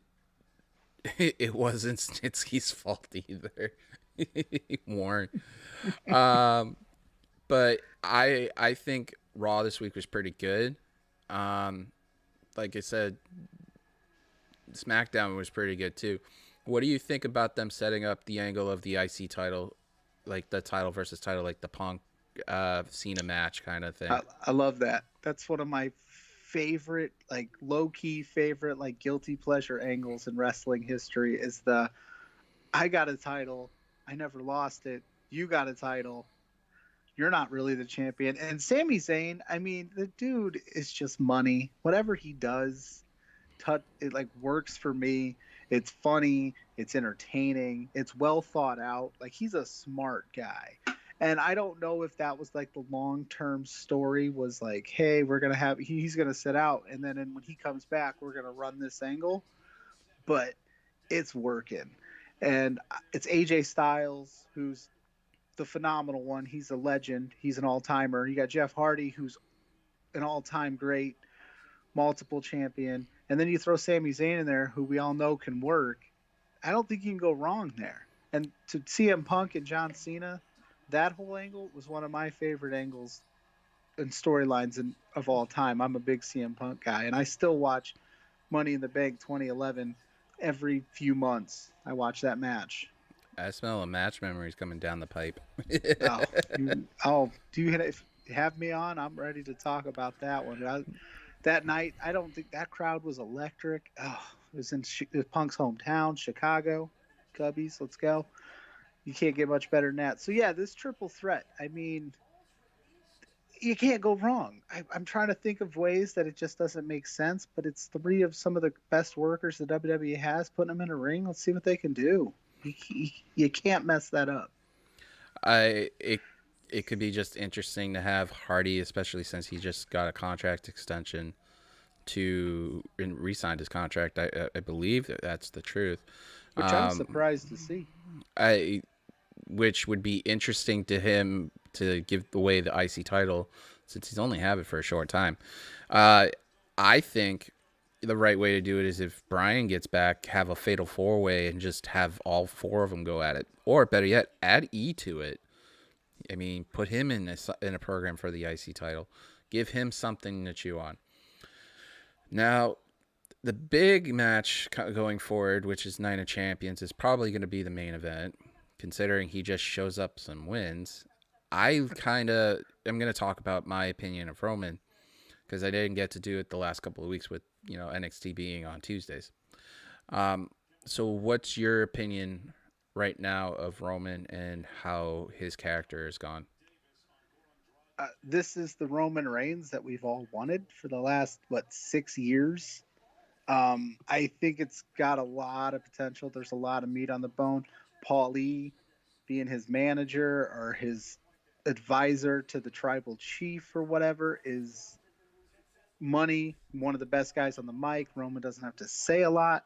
it wasn't Snitsky's fault either. Warren. Um, but I think Raw this week was pretty good. Um, like I said, SmackDown was pretty good too. What do you think about them setting up the angle of the IC title, like the title versus title, like the Punk Cena match kind of thing? I love that. That's one of my favorite, like low key favorite, like guilty pleasure angles in wrestling history is the I got a title, I never lost it. You got a title, you're not really the champion. And Sami Zayn, I mean, the dude is just money. Whatever he does, it like works for me. It's funny, it's entertaining, it's well thought out. Like he's a smart guy. And I don't know if that was like the long term story was like, hey, we're gonna have he's gonna sit out, and then when he comes back, we're gonna run this angle. But it's working, and it's AJ Styles who's the phenomenal one. He's a legend. He's an all timer. You got Jeff Hardy, who's an all time great, multiple champion, and then you throw Sami Zayn in there, who we all know can work. I don't think you can go wrong there. And to CM Punk and John Cena, that whole angle was one of my favorite angles and storylines of all time. I'm a big CM Punk guy, and I still watch Money in the Bank 2011 every few months. I watch that match. I smell a match memories coming down the pipe. Do you have me on? I'm ready to talk about that one. That night, I don't think that crowd was electric. Oh, it was in Punk's hometown, Chicago. Cubbies, let's go. You can't get much better than that. So yeah, this triple threat. I mean, you can't go wrong. I'm trying to think of ways that it just doesn't make sense, but it's three of some of the best workers the WWE has. Putting them in a ring. Let's see what they can do. You can't mess that up. I it could be just interesting to have Hardy, especially since he just got a contract extension to and re-signed his contract. I believe that's the truth. Which I'm surprised to see. I which would be interesting to him to give away the IC title since he's only have it for a short time. I think the right way to do it is if Brian gets back, have a fatal four-way and just have all four of them go at it. Or better yet, add E to it. I mean, put him in a program for the IC title. Give him something to chew on. Now, the big match going forward, which is Night of Champions, is probably going to be the main event, considering he just shows up some wins. I kind of am going to talk about my opinion of Roman because I didn't get to do it the last couple of weeks with NXT being on Tuesdays. So what's your opinion right now of Roman and how his character is gone? This is the Roman Reigns that we've all wanted for the last 6 years. I think it's got a lot of potential. There's a lot of meat on the bone. Paul E being his manager or his advisor to the tribal chief or whatever is money. One of the best guys on the mic. Roman doesn't have to say a lot.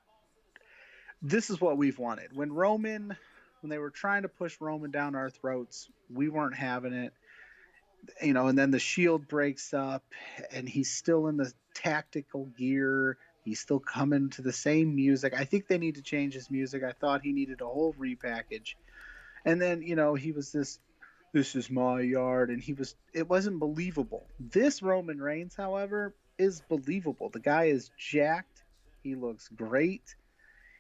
This is what we've wanted. When they were trying to push Roman down our throats, we weren't having it. And then the Shield breaks up, and he's still in the tactical gear. He's still coming to the same music. I think they need to change his music. I thought he needed a whole repackage. And then, he was this is my yard, and it wasn't believable. This Roman Reigns, however, is believable. The guy is jacked. He looks great.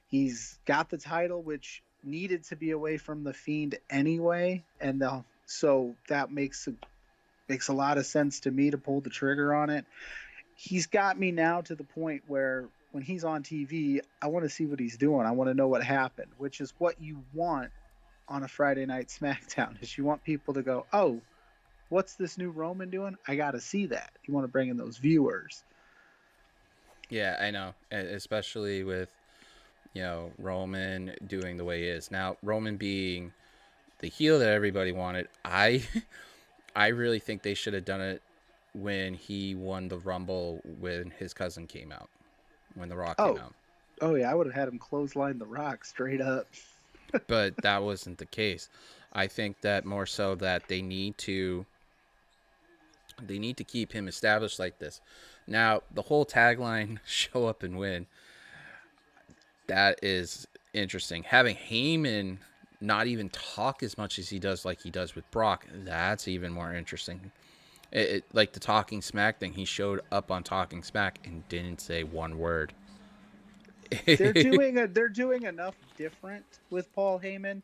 He's got the title, which needed to be away from the Fiend anyway, and so that makes a lot of sense to me to pull the trigger on it. He's got me now to the point where when he's on TV, I want to see what he's doing. I want to know what happened, which is what you want on a Friday night SmackDown. Is you want people to go, "Oh, what's this new Roman doing? I got to see that." You want to bring in those viewers. Yeah, I know, especially with Roman doing the way he is now. Roman being the heel that everybody wanted. I really think they should have done it when he won the Rumble when his cousin came out, when The Rock came Oh, out. oh yeah, I would have had him clothesline The Rock straight up. But that wasn't the case. I think that more so that they need to keep him established like this. Now, the whole tagline "show up and win," that is interesting. Having Heyman not even talk as much as he does like he does with Brock, that's even more interesting. Like the Talking Smack thing, he showed up on Talking Smack and didn't say one word. They're doing enough different with Paul Heyman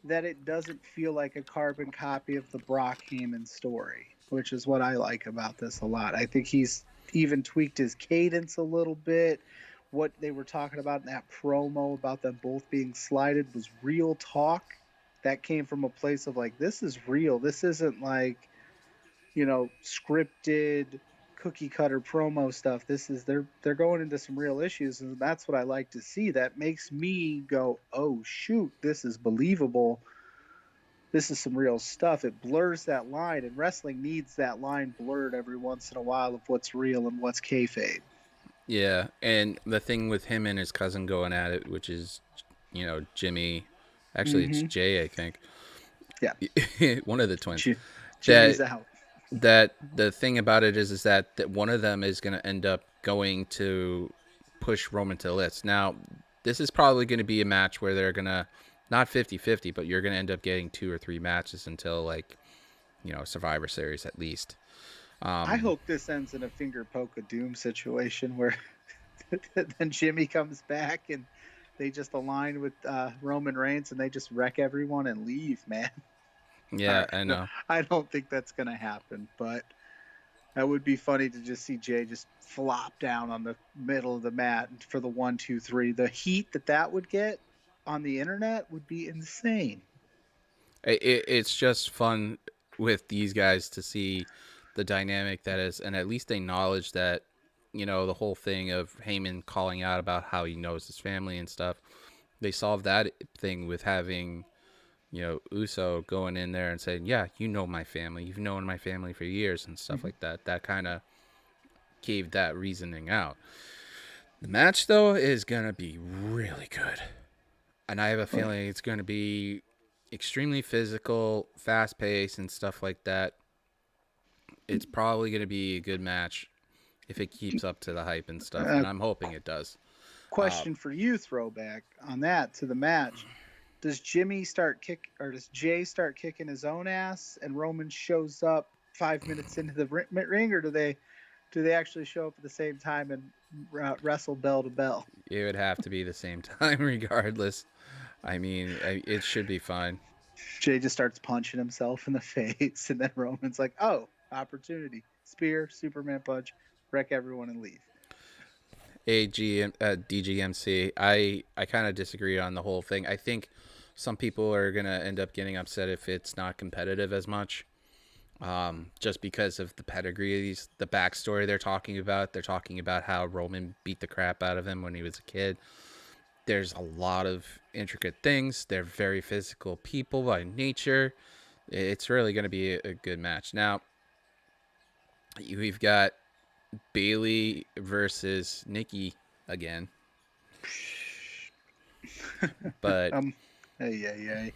that it doesn't feel like a carbon copy of the Brock Heyman story, which is what I like about this a lot. I think he's even tweaked his cadence a little bit. What they were talking about in that promo about them both being slighted was real talk. That came from a place of like, this is real. This isn't like, scripted cookie cutter promo stuff. This is they're going into some real issues, and that's what I like to see. That makes me go, oh shoot, this is believable. This is some real stuff. It blurs that line, and wrestling needs that line blurred every once in a while of what's real and what's kayfabe. Yeah, and the thing with him and his cousin going at it, which is, Jimmy. Actually, it's Mm-hmm. Jay, I think. Yeah, One of the twins. Jimmy's That out. the thing about it is that one of them is going to end up going to push Roman to the list. Now, this is probably going to be a match where they're going to, not 50-50, but you're going to end up getting 2 or 3 matches until Survivor Series at least. I hope this ends in a finger poke of doom situation where then Jimmy comes back and they just align with Roman Reigns and they just wreck everyone and leave, man. Yeah, I know. I don't think that's going to happen, but that would be funny to just see Jay just flop down on the middle of the mat for the 1, 2, 3. The heat that would get on the internet would be insane. It's just fun with these guys to see the dynamic that is, and at least they acknowledge that, the whole thing of Heyman calling out about how he knows his family and stuff. They solved that thing with having, Uso going in there and saying, yeah, my family. You've known my family for years and stuff like that. That kind of gave that reasoning out. The match, though, is going to be really good. And I have a feeling it's going to be extremely physical, fast-paced, and stuff like that. It's probably going to be a good match if it keeps up to the hype and stuff, and I'm hoping it does. Question for you, throwback on that to the match. Does Jay start kicking his own ass and Roman shows up 5 minutes into the ring, or do they actually show up at the same time and wrestle bell to bell? It would have to be the same time regardless. I mean, it should be fine. Jay just starts punching himself in the face, and then Roman's like, oh, opportunity. Spear, Superman punch, wreck everyone and leave. DGMC, I kind of disagree on the whole thing. I think some people are going to end up getting upset if it's not competitive as much. Just because of the pedigree, the backstory they're talking about. They're talking about how Roman beat the crap out of him when he was a kid. There's a lot of intricate things. They're very physical people by nature. It's really going to be a good match. Now, we've got Bayley versus Nikki again. But hey.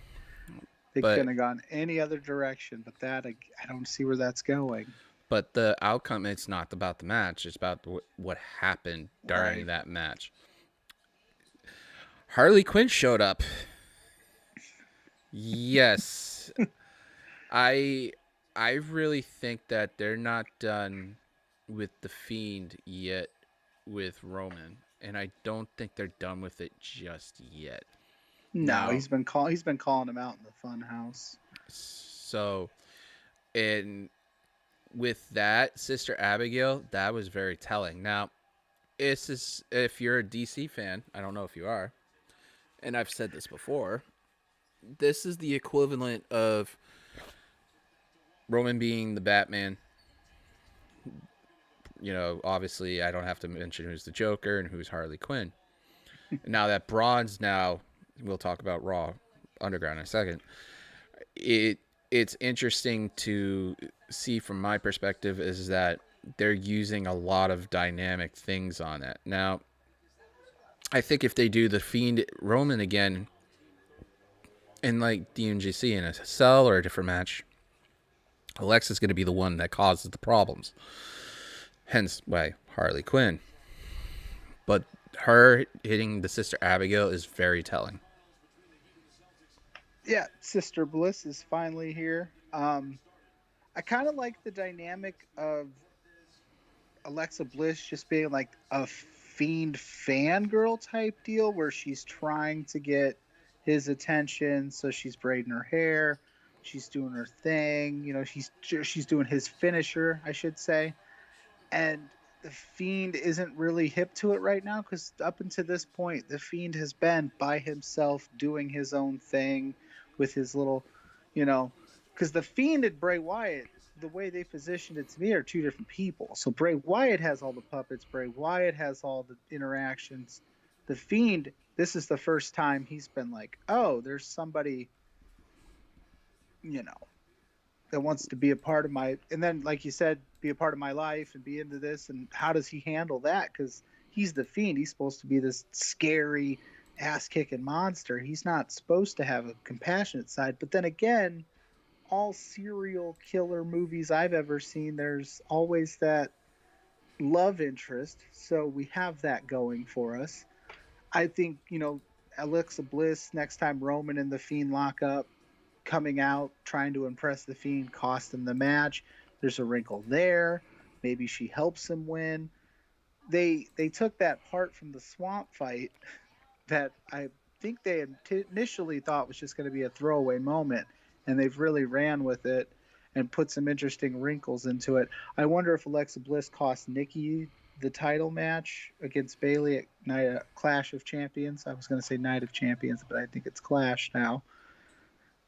They But couldn't have gone any other direction, but that I don't see where that's going. the outcome, it's not about the match. It's about what happened during Right. that match. Harley Quinn showed up. Yes. I I really think that they're not done with the Fiend yet with Roman, and I don't think they're done with it just yet. No, Now, he's been calling him out in the fun house. so and with that, Sister Abigail, that was very telling. Now, if you're a DC fan, I don't know if you are, and I've said this before, this is the equivalent of Roman being the Batman. You know, obviously, I don't have to mention who's the Joker and who's Harley Quinn. Now that Braun's now, we'll talk about Raw Underground in a second. It's interesting to see from my perspective is that they're using a lot of dynamic things on that. Now, I think if they do the Fiend Roman again in like DMGC in a cell or a different match, Alexa's going to be the one that causes the problems. Hence why Harley Quinn. But her hitting the Sister Abigail is very telling. Yeah, Sister Bliss is finally here. I kind of like the dynamic of Alexa Bliss just being like a Fiend fangirl type deal where she's trying to get his attention, so she's braiding her hair, she's doing her thing, you know, she's doing his finisher, I should say. And the Fiend isn't really hip to it right now because up until this point, the Fiend has been by himself doing his own thing with his little, you know, because the Fiend and Bray Wyatt, the way they positioned it to me, are two different people. So Bray Wyatt has all the puppets, Bray Wyatt has all the interactions. The Fiend, this is the first time he's been like, oh, there's somebody, you know, that wants to be a part of my, and then like you said, be a part of my life and be into this. And how does he handle that? Because he's the Fiend. He's supposed to be this scary ass kicking monster. He's not supposed to have a compassionate side. But then again, all serial killer movies I've ever seen, there's always that love interest. So we have that going for us. I think, you know, Alexa Bliss, next time Roman and the Fiend lock up, coming out trying to impress the Fiend, cost him the match. There's a wrinkle there. Maybe she helps him win. They took that part from the swamp fight that I think they initially thought was just going to be a throwaway moment, and they've really ran with it and put some interesting wrinkles into it. I wonder if Alexa Bliss cost Nikki the title match against Bayley at Clash of Champions. I was going to say Night of Champions, but I think it's Clash now.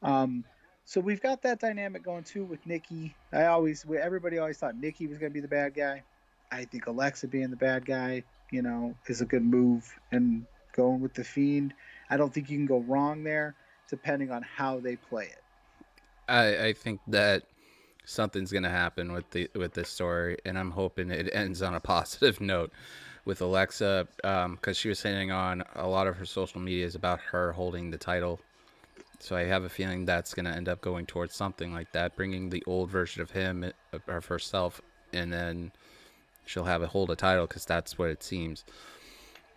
Um, so we've got that dynamic going too with Nikki. Everybody always thought Nikki was going to be the bad guy. I think Alexa being the bad guy, you know, is a good move. And going with the Fiend, I don't think you can go wrong there, depending on how they play it. I think that something's gonna happen with this story, and I'm hoping it ends on a positive note with Alexa, because she was saying on a lot of her social medias about her holding the title. So I have a feeling that's gonna end up going towards something like that, bringing the old version of him of herself, and then she'll have a hold a title because that's what it seems.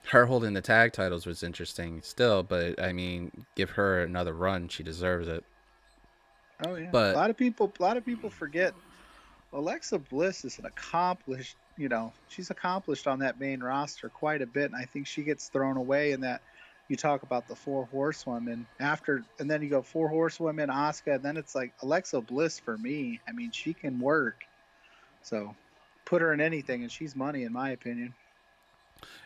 Her holding the tag titles was interesting still, but I mean, give her another run; she deserves it. Oh yeah, a But lot of people forget Alexa Bliss is an accomplished. You know, she's accomplished on that main roster quite a bit, and I think she gets thrown away in that. You talk about the four horsewomen and then you go four horsewomen, Asuka, and then it's like Alexa Bliss for me. I mean, she can work. So put her in anything, and she's money in my opinion.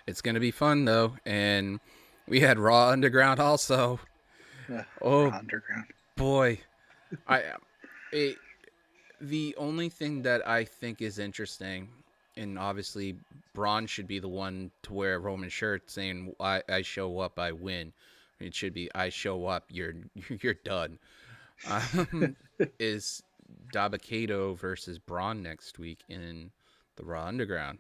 it's gonna be fun though, and we had Raw Underground also. Oh Underground. boy, I it, the only thing that I think is interesting, and obviously Braun should be the one to wear a Roman shirt saying I show up, I win. It should be I show up, you're done. Um, is Dabakato versus Braun next week in the Raw Underground?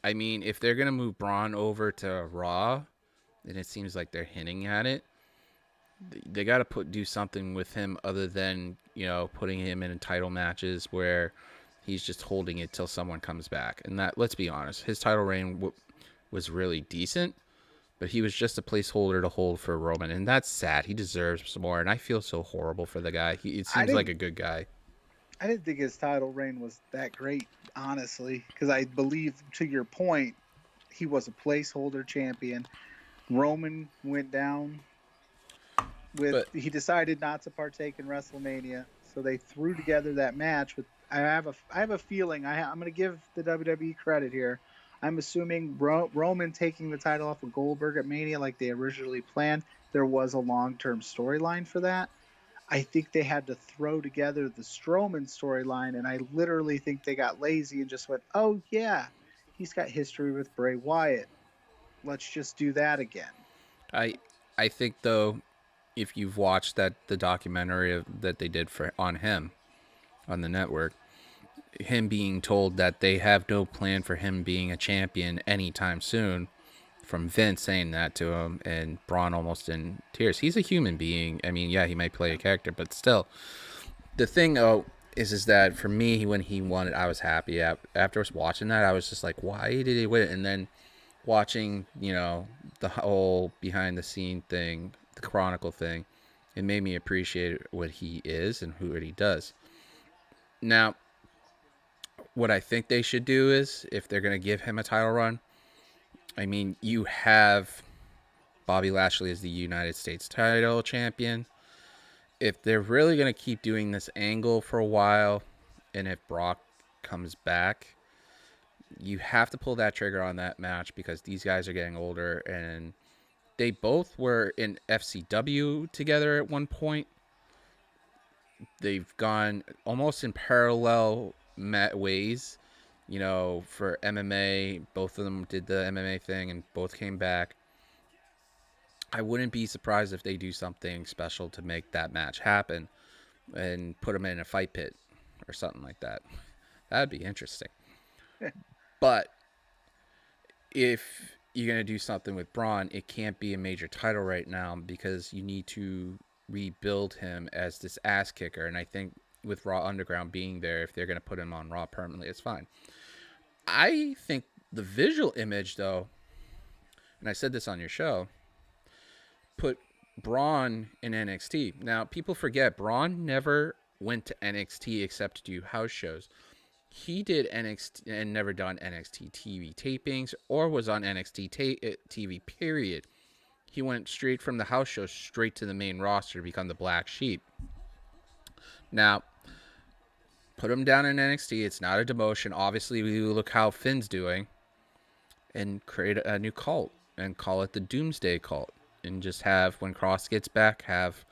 I mean, if they're gonna move Braun over to Raw, and it seems like they're hinting at it, they got to do something with him other than, putting him in title matches where he's just holding it till someone comes back. And that, let's be honest, his title reign was really decent, but he was just a placeholder to hold for Roman, and that's sad. He deserves some more, and I feel so horrible for the guy. It I seems like didn't a good guy. I didn't think his title reign was that great, honestly, because I believe, to your point, he was a placeholder champion. Roman went down with But he decided not to partake in WrestleMania, so they threw together that match with. I have a feeling I'm going to give the WWE credit here. I'm assuming Roman taking the title off of Goldberg at Mania like they originally planned. There was a long-term storyline for that. I think they had to throw together the Strowman storyline, and I literally think they got lazy and just went, "Oh yeah, he's got history with Bray Wyatt. Let's just do that again." I I think though, if you've watched the documentary that they did on him on the network, him being told that they have no plan for him being a champion anytime soon, from Vince saying that to him, and Braun almost in tears. He's a human being. I mean, yeah, he might play a character, but still. The thing, is that for me, when he won it, I was happy. After I was watching that, I was just like, why did he win it? And then watching, the whole behind the scene thing, the Chronicle thing, it made me appreciate what he is and what he does. Now, what I think they should do is, if they're going to give him a title run, I mean, you have Bobby Lashley as the United States title champion. If they're really going to keep doing this angle for a while, and if Brock comes back, you have to pull that trigger on that match, because these guys are getting older, and they both were in FCW together at one point. They've gone almost in parallel ways. For MMA, both of them did the MMA thing and both came back. I wouldn't be surprised if they do something special to make that match happen and put them in a fight pit or something like that. That'd be interesting. But if you're going to do something with Braun, it can't be a major title right now, because you need to rebuild him as this ass kicker. And I think with Raw Underground being there, if they're going to put him on Raw permanently, it's fine. I think the visual image, though, and I said this on your show, put Braun in NXT. Now, people forget Braun never went to NXT except to do house shows. He did NXT and never done NXT TV tapings or was on NXT TV, period. He went straight from the house show straight to the main roster to become the Black Sheep. Now, put him down in NXT. It's not a demotion. Obviously, we look how Finn's doing, and create a new cult and call it the Doomsday Cult. And just have, when Cross gets back, have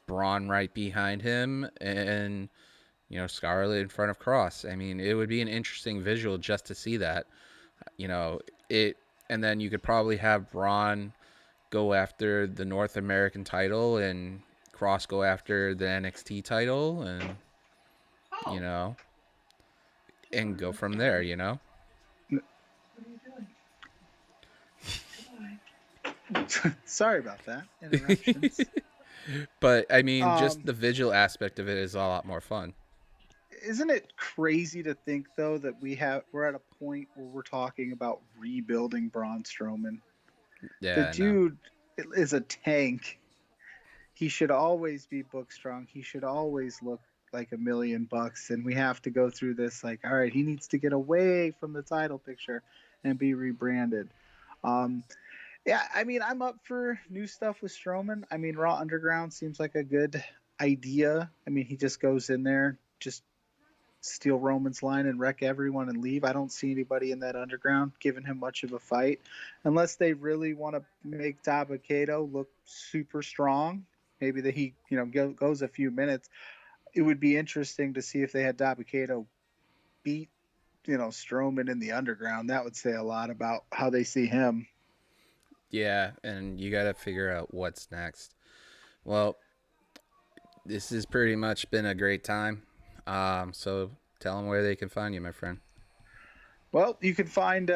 Braun right behind him and, Scarlett in front of Cross. I mean, it would be an interesting visual just to see that. And then you could probably have Braun go after the North American title and Cross go after the NXT title, and, and go from there, Sorry about that. Interruptions. But I mean, just the visual aspect of it is a lot more fun. Isn't it crazy to think, though, that we're at a point where we're talking about rebuilding Braun Strowman? Yeah, The dude is a tank. He should always be book strong. He should always look like $1,000,000, and we have to go through this. Like, all right, he needs to get away from the title picture and be rebranded. Yeah, I mean, I'm up for new stuff with Strowman. I mean, Raw Underground seems like a good idea. I mean, he just goes in there, just steal Roman's line and wreck everyone and leave. I don't see anybody in that Underground giving him much of a fight, unless they really want to make Dabba-Kato look super strong. Maybe that he, goes a few minutes. It would be interesting to see if they had Dabba-Kato beat, Strowman in the Underground. That would say a lot about how they see him. Yeah, and you got to figure out what's next. Well, this has pretty much been a great time. So tell them where they can find you, my friend. Well, you can find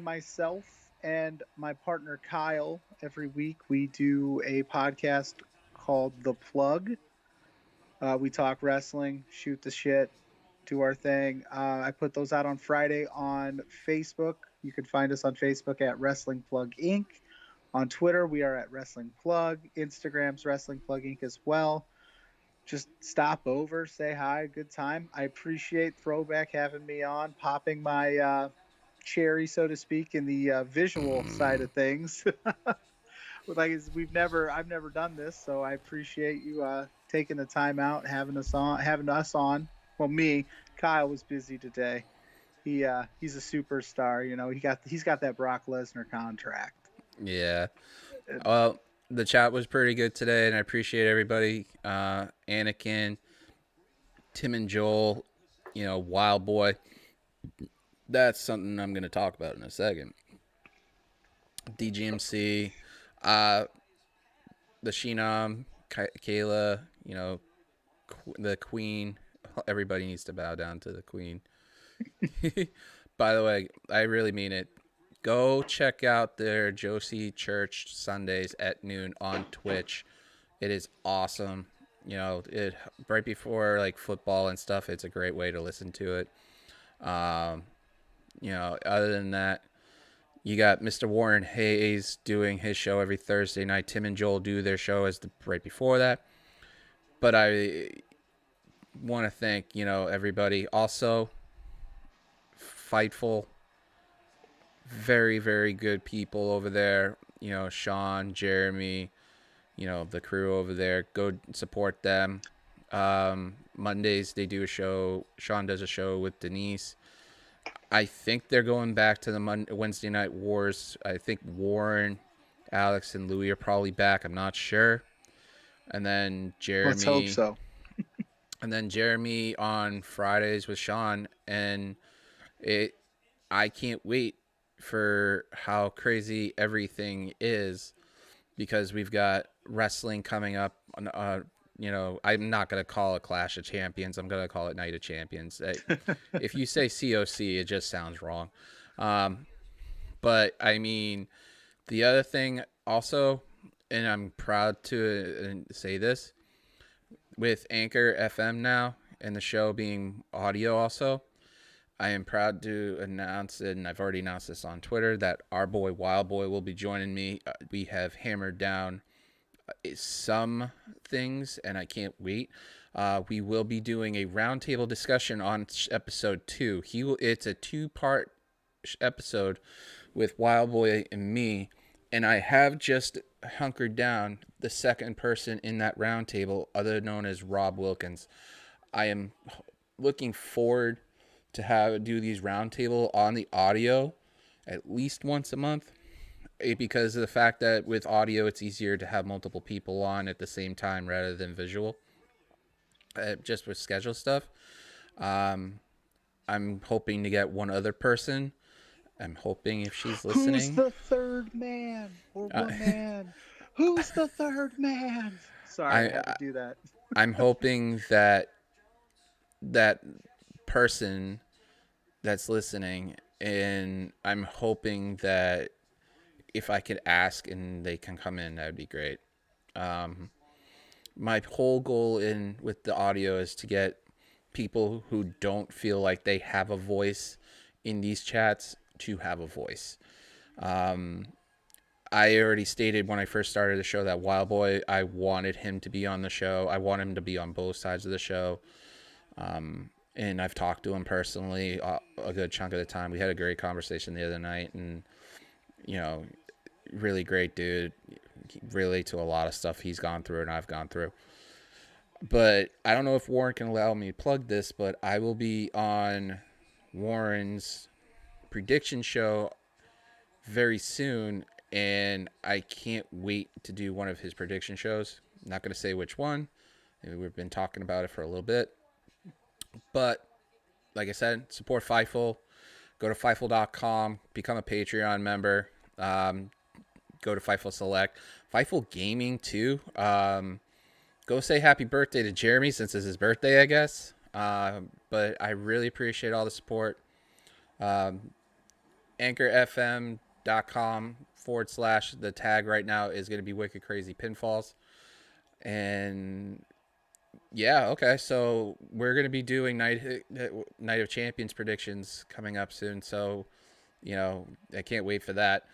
myself and my partner Kyle every week we do a podcast called The Plug. We talk wrestling, shoot the shit, do our thing. I put those out on Friday on Facebook. You can find us on Facebook at Wrestling Plug Inc. On Twitter, we are at Wrestling Plug. Instagram's Wrestling Plug Inc. as well. Just stop over, say hi, good time. I appreciate Throwback having me on, popping my cherry, so to speak, in the visual side of things. I've never done this, so I appreciate you taking the time out, having us on. Well, me, Kyle was busy today. He's a superstar. He's got that Brock Lesnar contract. Yeah. Well, the chat was pretty good today, and I appreciate everybody. Anakin, Tim and Joel, Wild Boy. That's something I'm going to talk about in a second. DGMC, the Sheenam, Kayla, the Queen. Everybody needs to bow down to the Queen. By the way, I really mean it. Go check out their Josie Church Sundays at noon on Twitch. It is awesome. It right before like football and stuff. It's a great way to listen to it. Other than that, you got Mr.Warren Hayes doing his show every Thursday night. Tim and Joel do their show right before that. But I want to thank, everybody. Also, Fightful, very, very good people over there. Sean, Jeremy, the crew over there. Go support them. Mondays, they do a show. Sean does a show with Denise. I think they're going back to the Wednesday Night Wars. I think Warren, Alex, and Louie are probably back. I'm not sure. And then Jeremy. Let's hope so. And then Jeremy on Fridays with Sean. And I can't wait for how crazy everything is, because we've got wrestling coming up. I'm not going to call it Clash of Champions. I'm going to call it Night of Champions. If you say COC, it just sounds wrong. But I mean, the other thing also, and I'm proud to say this, with Anchor FM now and the show being audio also, I am proud to announce, and I've already announced this on Twitter, that our boy Wild Boy will be joining me. We have hammered down some things, and I can't wait. We will be doing a roundtable discussion on episode 2. It's a 2-part episode with Wild Boy and me, and I have just hunkered down the second person in that roundtable, other known as Rob Wilkins. I am looking forward to do these roundtable on the audio at least once a month, because of the fact that with audio it's easier to have multiple people on at the same time rather than visual, just with schedule stuff. I'm hoping to get one other person. I'm hoping, if she's listening. Who's the third man or woman? Who's the third man? Sorry, I had to do that. I'm hoping that person that's listening, and I'm hoping that if I could ask and they can come in, that would be great. My whole goal with the audio is to get people who don't feel like they have a voice in these chats to have a voice. I already stated when I first started the show that Wild Boy, I wanted him to be on the show. I want him to be on both sides of the show. And I've talked to him personally a good chunk of the time. We had a great conversation the other night, and, really great dude. He relate to a lot of stuff he's gone through and I've gone through. But I don't know if Warren can allow me to plug this, but I will be on Warren's prediction show very soon, and I can't wait to do one of his prediction shows. I'm not going to say which one. We've been talking about it for a little bit. But, like I said, support Fightful. Go to Fightful.com. Become a Patreon member. Go to Fightful Select. Fightful Gaming, too. Go say happy birthday to Jeremy, since it's his birthday, I guess. But I really appreciate all the support. AnchorFM.com / the tag right now is going to be Wicked Crazy Pinfalls. And yeah, okay. So we're going to be doing Night of Champions predictions coming up soon. So, I can't wait for that.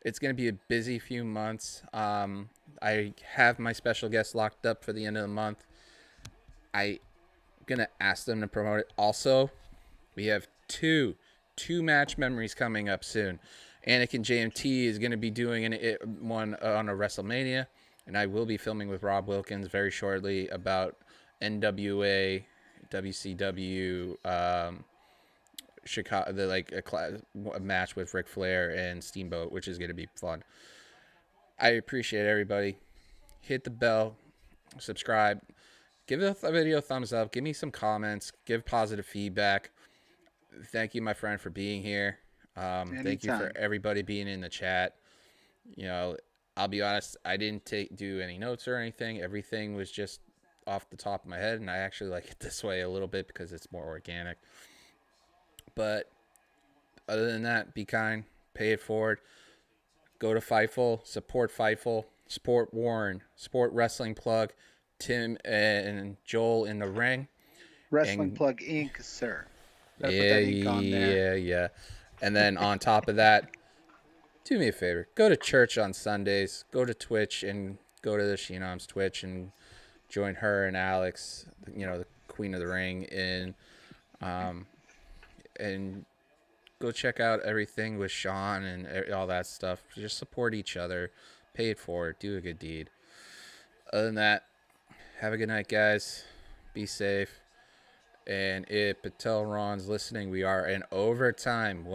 It's going to be a busy few months. I have my special guest locked up for the end of the month. I'm going to ask them to promote it. Also, we have two match memories coming up soon. Anakin JMT is going to be doing one on a WrestleMania, and I will be filming with Rob Wilkins very shortly about NWA, WCW, Chicago, a match with Ric Flair and Steamboat, which is going to be fun. I appreciate everybody. Hit the bell, subscribe, give the video a thumbs up, give me some comments, give positive feedback. Thank you, my friend, for being here. Thank you for everybody being in the chat. I'll be honest, I didn't do any notes or anything. Everything was just off the top of my head, and I actually like it this way a little bit because it's more organic. But other than that, be kind, pay it forward. Go to Fightful, support Warren, support Wrestling Plug, Tim and Joel in the ring. Wrestling Plug Inc., sir. Gotta put that ink on there. Yeah. And then on top of that, do me a favor. Go to church on Sundays. Go to Twitch and go to the Sheenom's Twitch and join her and Alex, the Queen of the Ring, and go check out everything with Sean and all that stuff. Just support each other. Pay it forward. Do a good deed. Other than that, have a good night, guys. Be safe. And if Patel Ron's listening, we are in overtime.